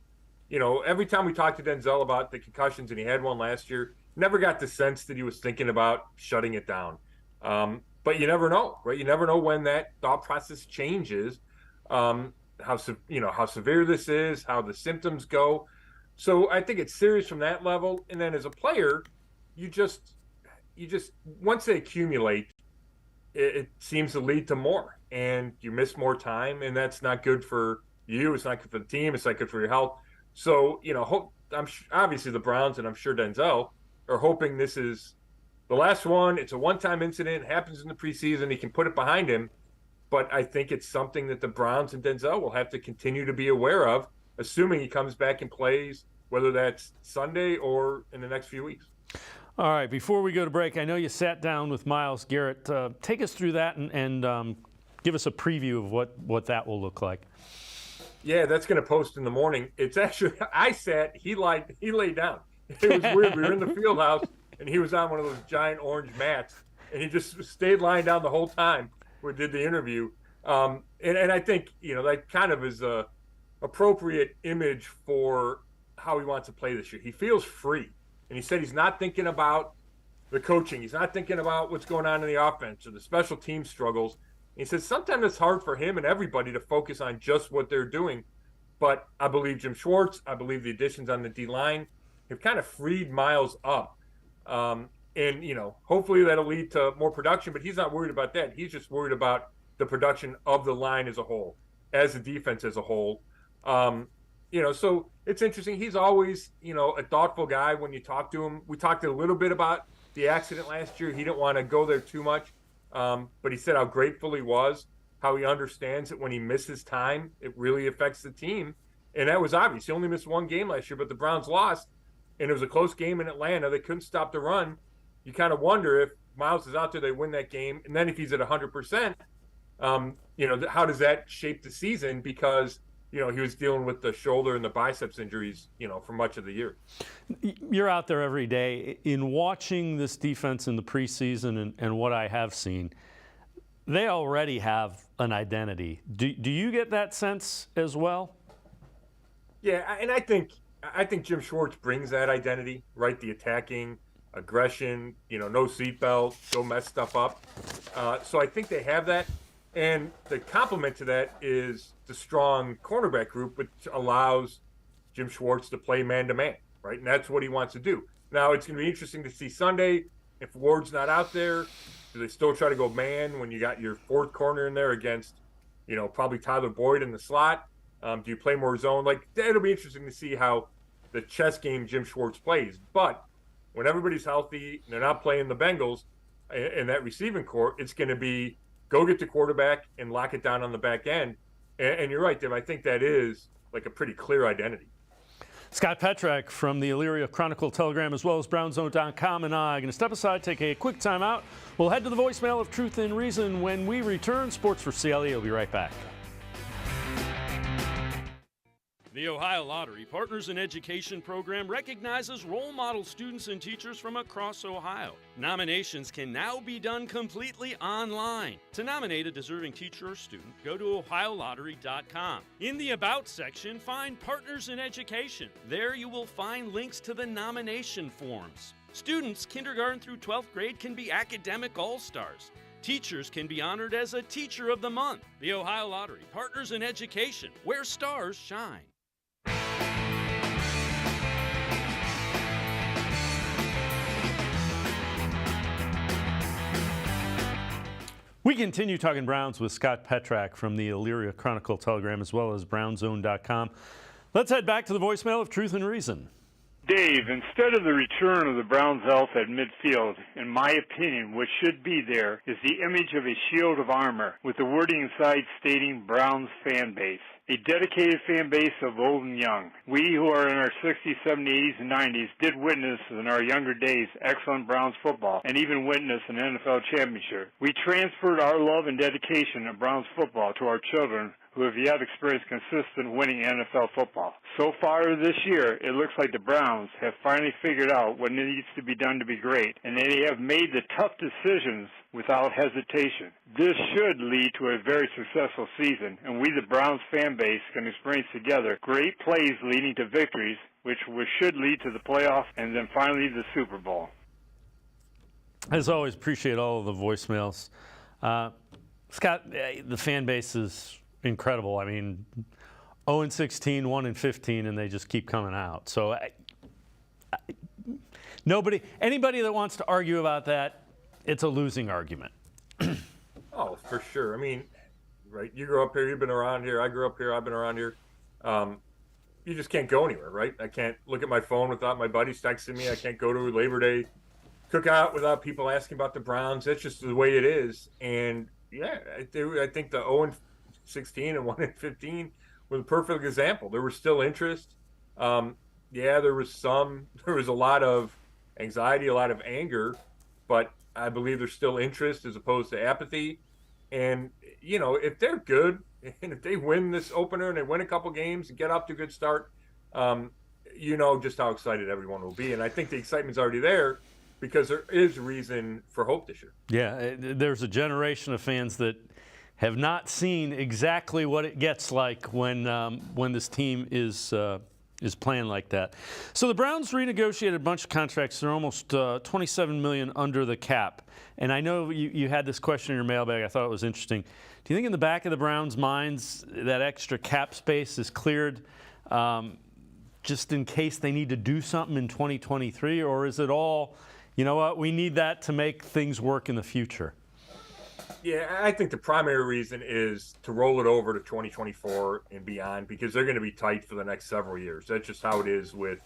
you know, every time we talked to Denzel about the concussions, and he had one last year, never got the sense that he was thinking about shutting it down. But you never know, right? You never know when that thought process changes, how severe this is, how the symptoms go. So I think it's serious from that level. And then as a player, you just once they accumulate, it seems to lead to more, and you miss more time, and that's not good for you. It's not good for the team. It's not good for your health. So, you know, obviously the Browns, and I'm sure Denzel, are hoping this is the last one. It's a one-time incident. It happens in the preseason. He can put it behind him. But I think it's something that the Browns and Denzel will have to continue to be aware of, assuming he comes back and plays, whether that's Sunday or in the next few weeks. All right, before we go to break, I know you sat down with Myles Garrett. Take us through that and give us a preview of what that will look like. Yeah, that's going to post in the morning. It's actually, I sat, he laid down. It was weird. We were in the field house. and he was on one of those giant orange mats, and he just stayed lying down the whole time we did the interview. And I think, that kind of is a appropriate image for how he wants to play this year. He feels free. And he said he's not thinking about the coaching. He's not thinking about what's going on in the offense or the special team struggles. And he says sometimes it's hard for him and everybody to focus on just what they're doing. But I believe Jim Schwartz, I believe the additions on the D-line have kind of freed Miles up. And, hopefully that'll lead to more production, but he's not worried about that. He's just worried about the production of the line as a whole, as a defense as a whole. So it's interesting. He's always, a thoughtful guy when you talk to him. We talked a little bit about the accident last year. He didn't want to go there too much, but he said how grateful he was, how he understands that when he misses time, it really affects the team. And that was obvious. He only missed one game last year, but the Browns lost, and it was a close game in Atlanta. They couldn't stop the run. You kind of wonder if Miles is out there, they win that game. And then if he's at 100%, how does that shape the season? Because, he was dealing with the shoulder and the biceps injuries, for much of the year. You're out there every day. In watching this defense in the preseason and what I have seen, they already have an identity. Do you get that sense as well? Yeah, and I think Jim Schwartz brings that identity, right? The attacking, aggression, no seatbelt, go mess stuff up. So I think they have that. And the complement to that is the strong cornerback group, which allows Jim Schwartz to play man-to-man, right? And that's what he wants to do. Now, it's going to be interesting to see Sunday. If Ward's not out there, do they still try to go man when you got your fourth corner in there against, probably Tyler Boyd in the slot? Do you play more zone? It'll be interesting to see how the chess game Jim Schwartz plays. But when everybody's healthy, and they're not playing the Bengals in that receiving core, it's going to be go get the quarterback and lock it down on the back end. And you're right, Tim. I think that is a pretty clear identity. Scott Petrak from the Elyria Chronicle Telegram, as well as BrownsZone.com, and I are going to step aside, take a quick time out. We'll head to the voicemail of Truth and Reason when we return. Sports for CLE. We'll be right back. The Ohio Lottery Partners in Education program recognizes role model students and teachers from across Ohio. Nominations can now be done completely online. To nominate a deserving teacher or student, go to ohiolottery.com. In the About section, find Partners in Education. There you will find links to the nomination forms. Students kindergarten through 12th grade can be academic all-stars. Teachers can be honored as a Teacher of the Month. The Ohio Lottery Partners in Education, where stars shine. We continue talking Browns with Scott Petrak from the Elyria Chronicle Telegram, as well as BrownsZone.com. Let's head back to the voicemail of Truth and Reason. Dave, instead of the return of the Browns' elf at midfield, in my opinion, what should be there is the image of a shield of armor with the wording inside stating Browns fan base. A dedicated fan base of old and young. We who are in our 60s, 70s, 80s, and 90s did witness in our younger days excellent Browns football and even witness an NFL championship. We transferred our love and dedication of Browns football to our children who have yet experienced consistent winning NFL football. So far this year, it looks like the Browns have finally figured out what needs to be done to be great, and they have made the tough decisions without hesitation. This should lead to a very successful season, and we, the Browns fan base, can experience together great plays leading to victories, which should lead to the playoffs and then finally the Super Bowl. As always, appreciate all of the voicemails. Scott, the fan base is incredible. I mean, 0-16, 1-15, and they just keep coming out. So anybody that wants to argue about that, it's a losing argument. Oh, for sure. I mean, right, you grew up here, you've been around here. I grew up here, I've been around here. You just can't go anywhere, right? I can't look at my phone without my buddies texting me. I can't go to a Labor Day cookout without people asking about the Browns. That's just the way it is. And, yeah, I think the 0-16 and 1-15 were the perfect example. There was still interest. There was a lot of anxiety, a lot of anger, but I believe there's still interest as opposed to apathy. And, if they're good and if they win this opener and they win a couple games and get off to a good start, just how excited everyone will be. And I think the excitement's already there. because there is reason for hope this year. Yeah, there's a generation of fans that have not seen exactly what it gets like when this team is playing like that. So the Browns renegotiated a bunch of contracts. They're almost $27 million under the cap. And I know you had this question in your mailbag. I thought it was interesting. Do you think in the back of the Browns' minds that extra cap space is cleared just in case they need to do something in 2023? Or is it all, you know what, we need that to make things work in the future? Yeah, I think the primary reason is to roll it over to 2024 and beyond, because they're going to be tight for the next several years. That's just how it is with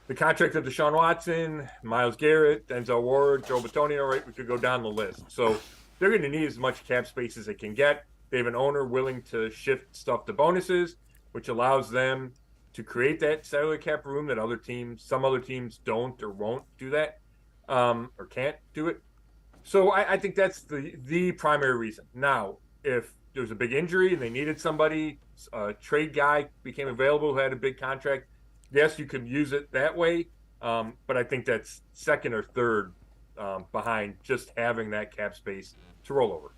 the contract of Deshaun Watson, Myles Garrett, Denzel Ward, Joe Bitonio, right? We could go down the list. So they're going to need as much cap space as they can get. They have an owner willing to shift stuff to bonuses, which allows them to create that salary cap room that some other teams don't or won't do that, or can't do it. So I think that's the primary reason. Now, if there's a big injury and they needed somebody, a trade guy became available who had a big contract, yes, you could use it that way. But I think that's second or third behind just having that cap space to roll over.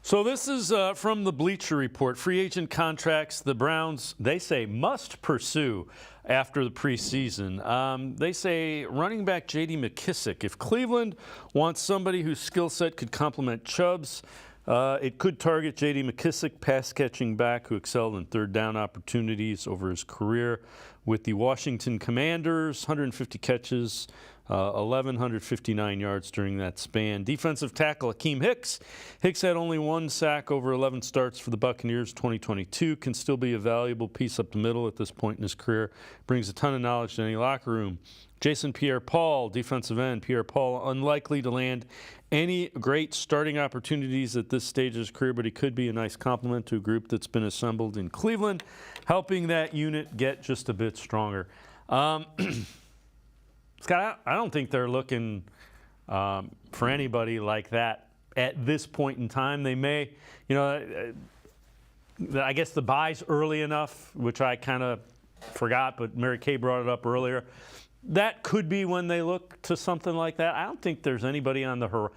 So this is from the Bleacher Report. Free agent contracts the Browns, they say, must pursue after the preseason. They say running back J.D. McKissic. If Cleveland wants somebody whose skill set could complement Chubb's, it could target J.D. McKissic, pass-catching back who excelled in third down opportunities over his career with the Washington Commanders, 150 catches, 1,159 yards during that span. Defensive tackle Akeem Hicks. Hicks had only one sack over 11 starts for the Buccaneers 2022. Can still be a valuable piece up the middle at this point in his career. Brings a ton of knowledge to any locker room. Jason Pierre-Paul, defensive end. Pierre-Paul unlikely to land any great starting opportunities at this stage of his career, but he could be a nice complement to a group that's been assembled in Cleveland, helping that unit get just a bit stronger. Scott, I don't think they're looking for anybody like that at this point in time. They may, I guess the bye's early enough, which I kind of forgot, but Mary Kay brought it up earlier. That could be when they look to something like that. I don't think there's anybody on the horizon.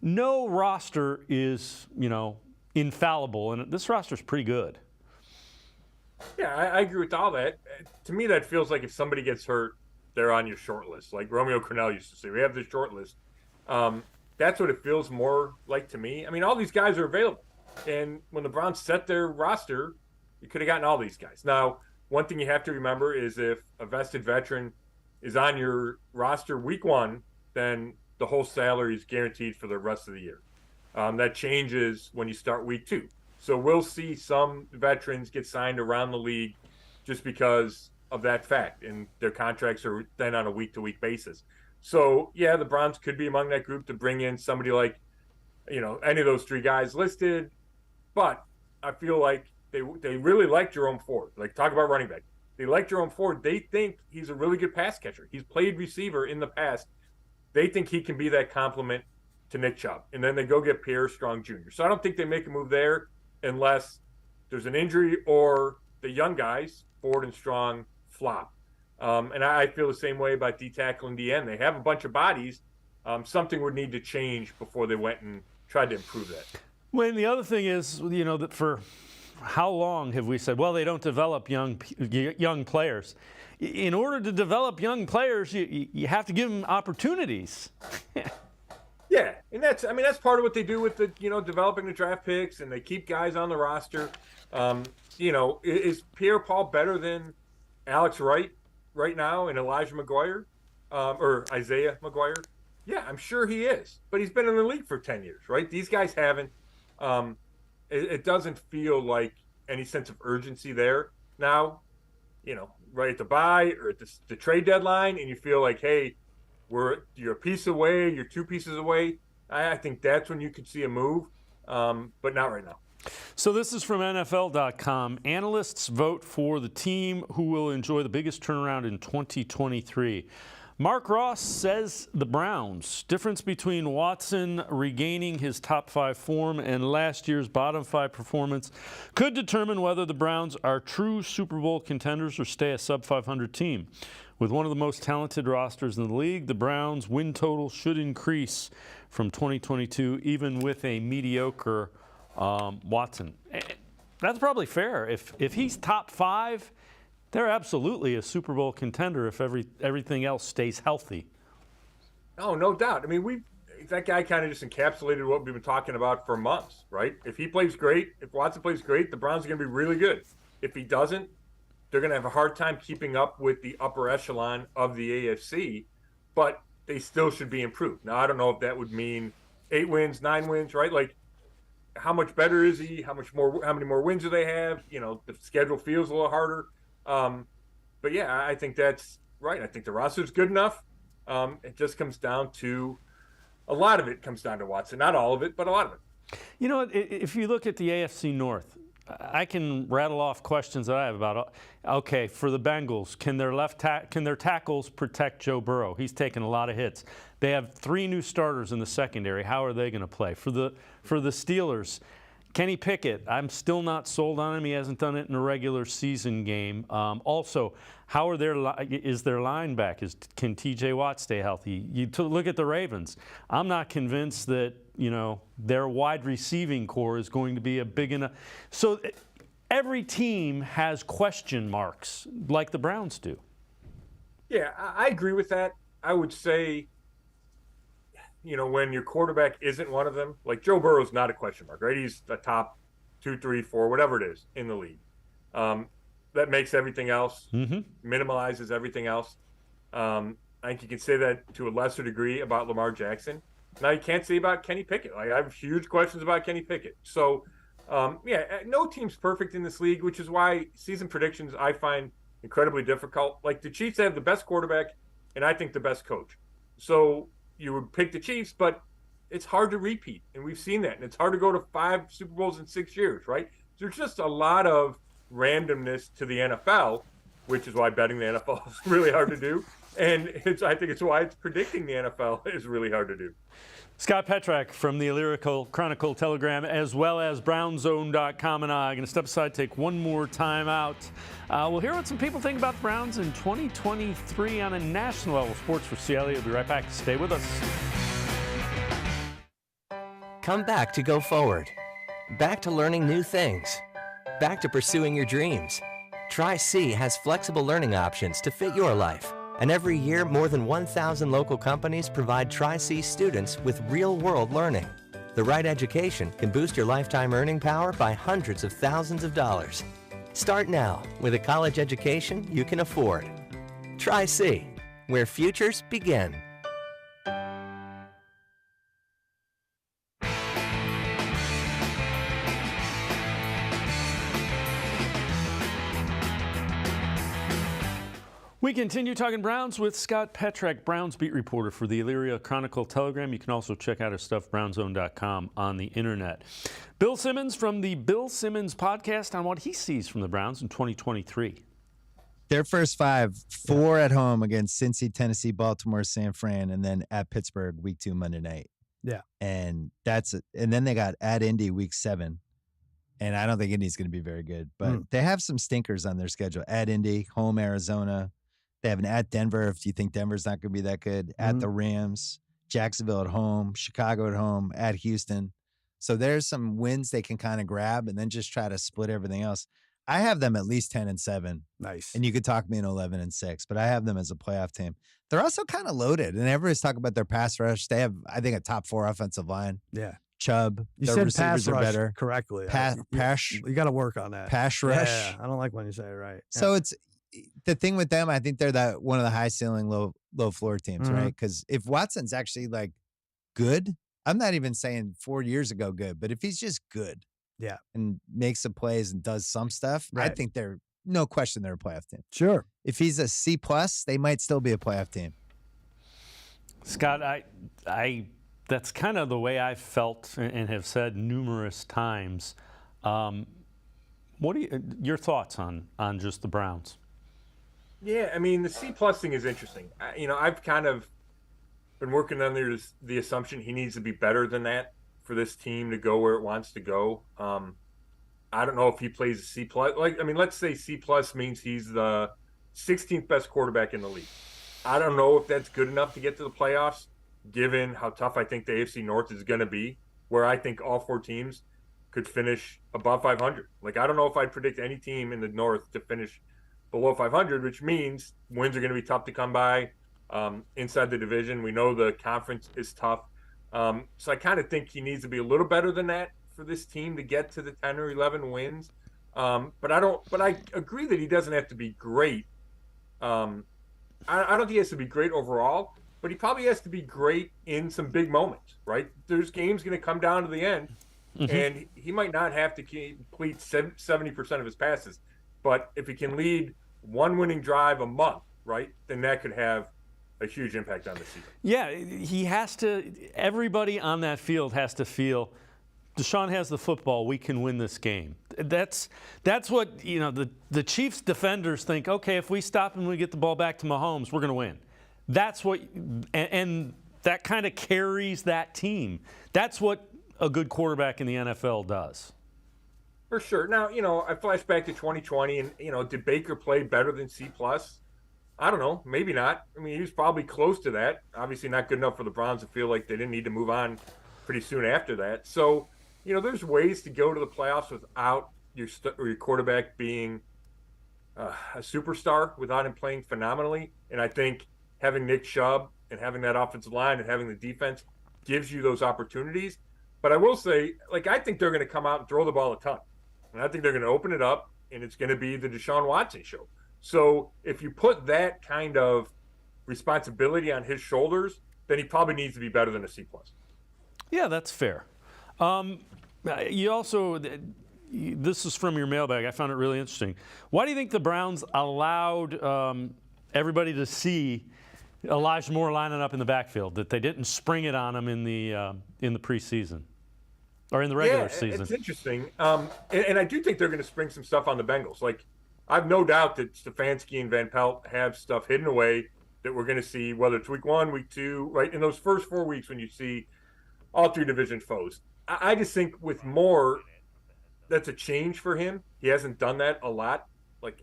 No roster is, infallible, and this roster's pretty good. Yeah, I agree with all that. To me, that feels like if somebody gets hurt, they're on your short list. Like Romeo Crennel used to say, we have this short list. That's what it feels more like to me. I mean, all these guys are available. And when the Browns set their roster, you could have gotten all these guys. Now, one thing you have to remember is if a vested veteran is on your roster week one, then the whole salary is guaranteed for the rest of the year. That changes when you start week two. So we'll see some veterans get signed around the league just because of that fact, and their contracts are then on a week-to-week basis. So, yeah, the Browns could be among that group to bring in somebody like, any of those three guys listed. But I feel like they really like Jerome Ford. Like, talk about running back. They like Jerome Ford. They think he's a really good pass catcher. He's played receiver in the past. They think he can be that complement to Nick Chubb. And then they go get Pierre Strong Jr. So I don't think they make a move there unless there's an injury or the young guys, Ford and Strong, flop. And I feel the same way about D-tackle and DN. They have a bunch of bodies. Something would need to change before they went and tried to improve that. Well, the other thing is, that for how long have we said, well, they don't develop young players? In order to develop young players, you have to give them opportunities. Yeah, and that's part of what they do with the, developing the draft picks, and they keep guys on the roster. Is Pierre-Paul better than Alex Wright right now and Elijah McGuire or Isaiah McGuire? Yeah, I'm sure he is. But he's been in the league for 10 years, right? These guys haven't. It doesn't feel like any sense of urgency there. Now, right at the bye or at the trade deadline, and you feel like, hey, you're a piece away, you're 2 pieces away. I think that's when you could see a move, but not right now. So this is from NFL.com. Analysts vote for the team who will enjoy the biggest turnaround in 2023. Mark Ross says the Browns. Difference between Watson regaining his top 5 form and last year's bottom 5 performance could determine whether the Browns are true Super Bowl contenders or stay a sub-500 team. With one of the most talented rosters in the league, the Browns' win total should increase from 2022, even with a mediocre Watson. That's probably fair. If he's top 5, they're absolutely a Super Bowl contender if everything else stays healthy. Oh, no doubt. I mean, that guy kind of just encapsulated what we've been talking about for months, right? If he plays great, if Watson plays great, the Browns are going to be really good. If he doesn't, they're going to have a hard time keeping up with the upper echelon of the AFC, but they still should be improved. Now, I don't know if that would mean 8 wins, 9 wins, right? Like, how much better is he? How many more wins do they have? You know, the schedule feels a little harder. But yeah, I think that's right. I think the roster's good enough. It just comes down to, a lot of it comes down to Watson. Not all of it, but a lot of it. You know, if you look at the AFC North, I can rattle off questions that I have about, okay, for the Bengals, can their tackles protect Joe Burrow? He's taken a lot of hits. They have 3 new starters in the secondary. How are they going to play? For the Steelers, Kenny Pickett, I'm still not sold on him. He hasn't done it in a regular season game. Also, is their line back? Can T.J. Watt stay healthy? Look at the Ravens. I'm not convinced that, their wide receiving core is going to be a big enough. So every team has question marks like the Browns do. Yeah, I agree with that. I would say, when your quarterback isn't one of them, like Joe Burrow's not a question mark, right? He's a top 2, 3, 4, whatever it is in the league. That makes everything else, minimalizes everything else. I think you can say that to a lesser degree about Lamar Jackson. Now, you can't say about Kenny Pickett. Like, I have huge questions about Kenny Pickett. So, no team's perfect in this league, which is why season predictions I find incredibly difficult. Like, the Chiefs have the best quarterback and I think the best coach. So you would pick the Chiefs, but it's hard to repeat, and we've seen that. And it's hard to go to 5 Super Bowls in 6 years, right? There's just a lot of randomness to the NFL, which is why betting the NFL is really hard to do. And I think it's why predicting the NFL is really hard to do. Scott Petrak from the Lyrical Chronicle Telegram, as well as BrownZone.com, and I are going to step aside, take one more time out. We'll hear what some people think about the Browns in 2023 on a national level. Sports for CLE. We'll be right back. Stay with us. Come back to go forward. Back to learning new things. Back to pursuing your dreams. Tri-C has flexible learning options to fit your life. And every year, more than 1,000 local companies provide Tri-C students with real-world learning. The right education can boost your lifetime earning power by hundreds of thousands of dollars. Start now with a college education you can afford. Tri-C, where futures begin. We continue talking Browns with Scott Petrak, Browns beat reporter for the Elyria Chronicle Telegram. You can also check out his stuff, BrownZone.com, on the internet. Bill Simmons from the Bill Simmons podcast on what he sees from the Browns in 2023. Their first 5, 4 at home against Cincy, Tennessee, Baltimore, San Fran, and then at Pittsburgh, week 2, Monday night. Yeah. And then they got at Indy, week 7. And I don't think Indy's going to be very good, but they have some stinkers on their schedule. At Indy, home Arizona. They have an at Denver, if you think Denver's not going to be that good. At the Rams, Jacksonville at home, Chicago at home, at Houston. So there's some wins they can kind of grab and then just try to split everything else. I have them at least 10-7. Nice. And you could talk me in 11-6, but I have them as a playoff team. They're also kind of loaded, and everybody's talking about their pass rush. They have, I think, a top 4 offensive line. Yeah. Chubb. You their said receivers pass are rush better. correctly. You got to work on that. Pass rush. Yeah, I don't like when you say it right. So it's the thing with them. I think they're that one of the high ceiling, low floor teams, right? Because if Watson's actually like good, I'm not even saying 4 years ago good, but if he's just good, yeah, and makes some plays and does some stuff, I think they're no question they're a playoff team. Sure. If he's a C+, they might still be a playoff team. Scott, I that's kind of the way I felt and have said numerous times. What are your thoughts on just the Browns? Yeah, I mean, the C-plus thing is interesting. I've kind of been working under the assumption he needs to be better than that for this team to go where it wants to go. I don't know if he plays a C-plus. Let's say C-plus means he's the 16th best quarterback in the league. I don't know if that's good enough to get to the playoffs, given how tough I think the AFC North is going to be, where I think all 4 teams could finish above 500. I don't know if I'd predict any team in the North to finish below 500, which means wins are going to be tough to come by inside the division. We know the conference is tough. So I kind of think he needs to be a little better than that for this team to get to the 10 or 11 wins. But I agree that he doesn't have to be great. I don't think he has to be great overall, but he probably has to be great in some big moments, right? There's games going to come down to the end, and he might not have to complete 70% of his passes. But if he can lead one winning drive a month, right, then that could have a huge impact on the season. Yeah, he has to. Everybody on that field has to feel Deshaun has the football. We can win this game. That's what the Chiefs defenders think. Okay, if we stop and we get the ball back to Mahomes, we're going to win. That's what, and that kind of carries that team. That's what a good quarterback in the NFL does. For sure. Now, I flash back to 2020, and did Baker play better than C+? I don't know. Maybe not. I mean, he was probably close to that. Obviously not good enough for the Browns to feel like they didn't need to move on pretty soon after that. So, there's ways to go to the playoffs without your quarterback being a superstar, without him playing phenomenally. And I think having Nick Chubb and having that offensive line and having the defense gives you those opportunities. But I will say, I think they're going to come out and throw the ball a ton. And I think they're going to open it up, and it's going to be the Deshaun Watson show. So if you put that kind of responsibility on his shoulders, then he probably needs to be better than a C+. Yeah, that's fair. You also, this is from your mailbag. I found it really interesting. Why do you think the Browns allowed everybody to see Elijah Moore lining up in the backfield, that they didn't spring it on him in the preseason? Or in the regular season. It's interesting. And I do think they're going to spring some stuff on the Bengals. I've no doubt that Stefanski and Van Pelt have stuff hidden away that we're going to see, whether it's week 1, week 2, right? In those first 4 weeks when you see all 3 division foes. I just think with Moore, that's a change for him. He hasn't done that a lot,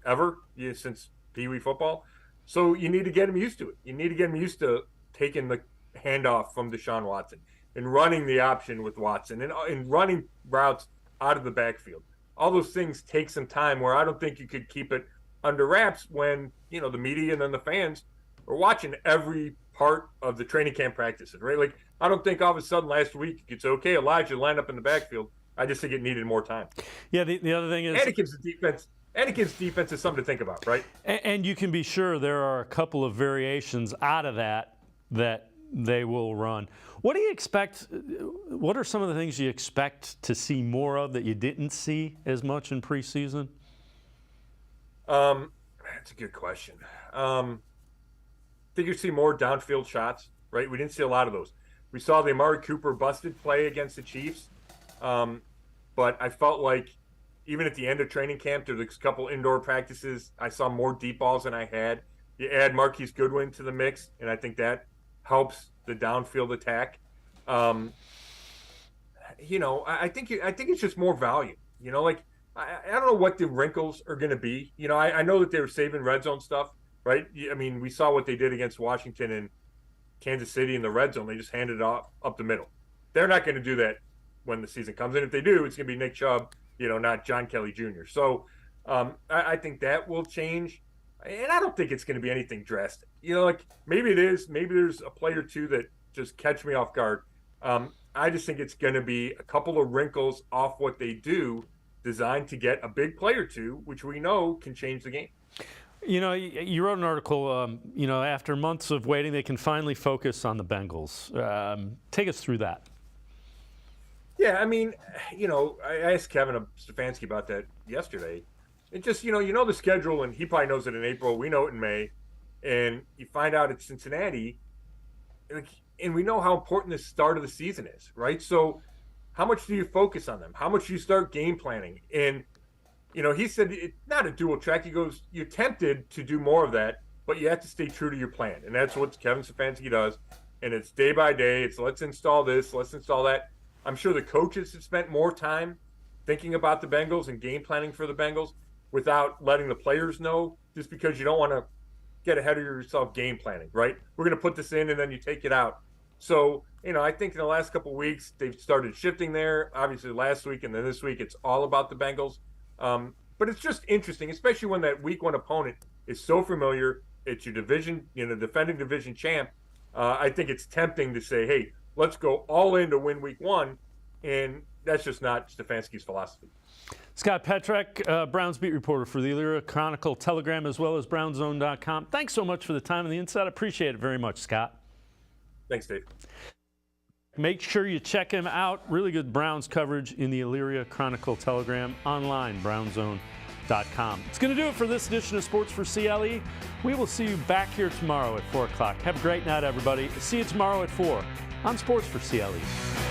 ever, since Pee Wee football. So you need to get him used to it. You need to get him used to taking the handoff from Deshaun Watson and running the option with Watson and running routes out of the backfield. All those things take some time, where I don't think you could keep it under wraps when, the media and then the fans are watching every part of the training camp practices, right? I don't think all of a sudden last week it's okay, Elijah lined up in the backfield. I just think it needed more time. Yeah, the other thing is, and it gives the defense is something to think about, right? And you can be sure there are a couple of variations out of that they will run. What do you expect? What are some of the things you expect to see more of that you didn't see as much in preseason? That's a good question. I think you see more downfield shots, right? We didn't see a lot of those. We saw the Amari Cooper busted play against the Chiefs, but I felt like even at the end of training camp, there was a couple indoor practices, I saw more deep balls than I had. You add Marquise Goodwin to the mix, and I think that helps the downfield attack. I think it's just more value. I don't know what the wrinkles are going to be. I know that they were saving red zone stuff, right? I mean, we saw what they did against Washington and Kansas City in the red zone. They just handed it up the middle. They're not going to do that when the season comes. And if they do, it's going to be Nick Chubb, not John Kelly Jr. So I think that will change. And I don't think it's going to be anything drastic. Maybe it is. Maybe there's a play or two that just catch me off guard. I just think it's going to be a couple of wrinkles off what they do, designed to get a big play or two, which we know can change the game. You wrote an article, after months of waiting, they can finally focus on the Bengals. Take us through that. Yeah, I mean, I asked Kevin Stefanski about that yesterday. It just, the schedule, and he probably knows it in April. We know it in May. And you find out it's Cincinnati, and we know how important this start of the season is, right? So how much do you focus on them? How much do you start game planning? And he said it's not a dual track. He goes, you're tempted to do more of that, but you have to stay true to your plan. And that's what Kevin Stefanski does. And it's day by day. It's let's install this, let's install that. I'm sure the coaches have spent more time thinking about the Bengals and game planning for the Bengals without letting the players know, just because you don't want to get ahead of yourself game planning, right? We're going to put this in and then you take it out. So, I think in the last couple of weeks, they've started shifting there. Obviously last week and then this week, it's all about the Bengals. But it's just interesting, especially when that week one opponent is so familiar. It's your division, defending division champ. I think it's tempting to say, hey, let's go all in to win week one. And that's just not Stefanski's philosophy. Scott Petrak, Browns beat reporter for the Elyria Chronicle Telegram, as well as BrownZone.com. Thanks so much for the time and the insight. I appreciate it very much, Scott. Thanks, Dave. Make sure you check him out. Really good Browns coverage in the Elyria Chronicle Telegram online, BrownZone.com. It's going to do it for this edition of Sports for CLE. We will see you back here tomorrow at 4 o'clock. Have a great night, everybody. See you tomorrow at 4 on Sports for CLE.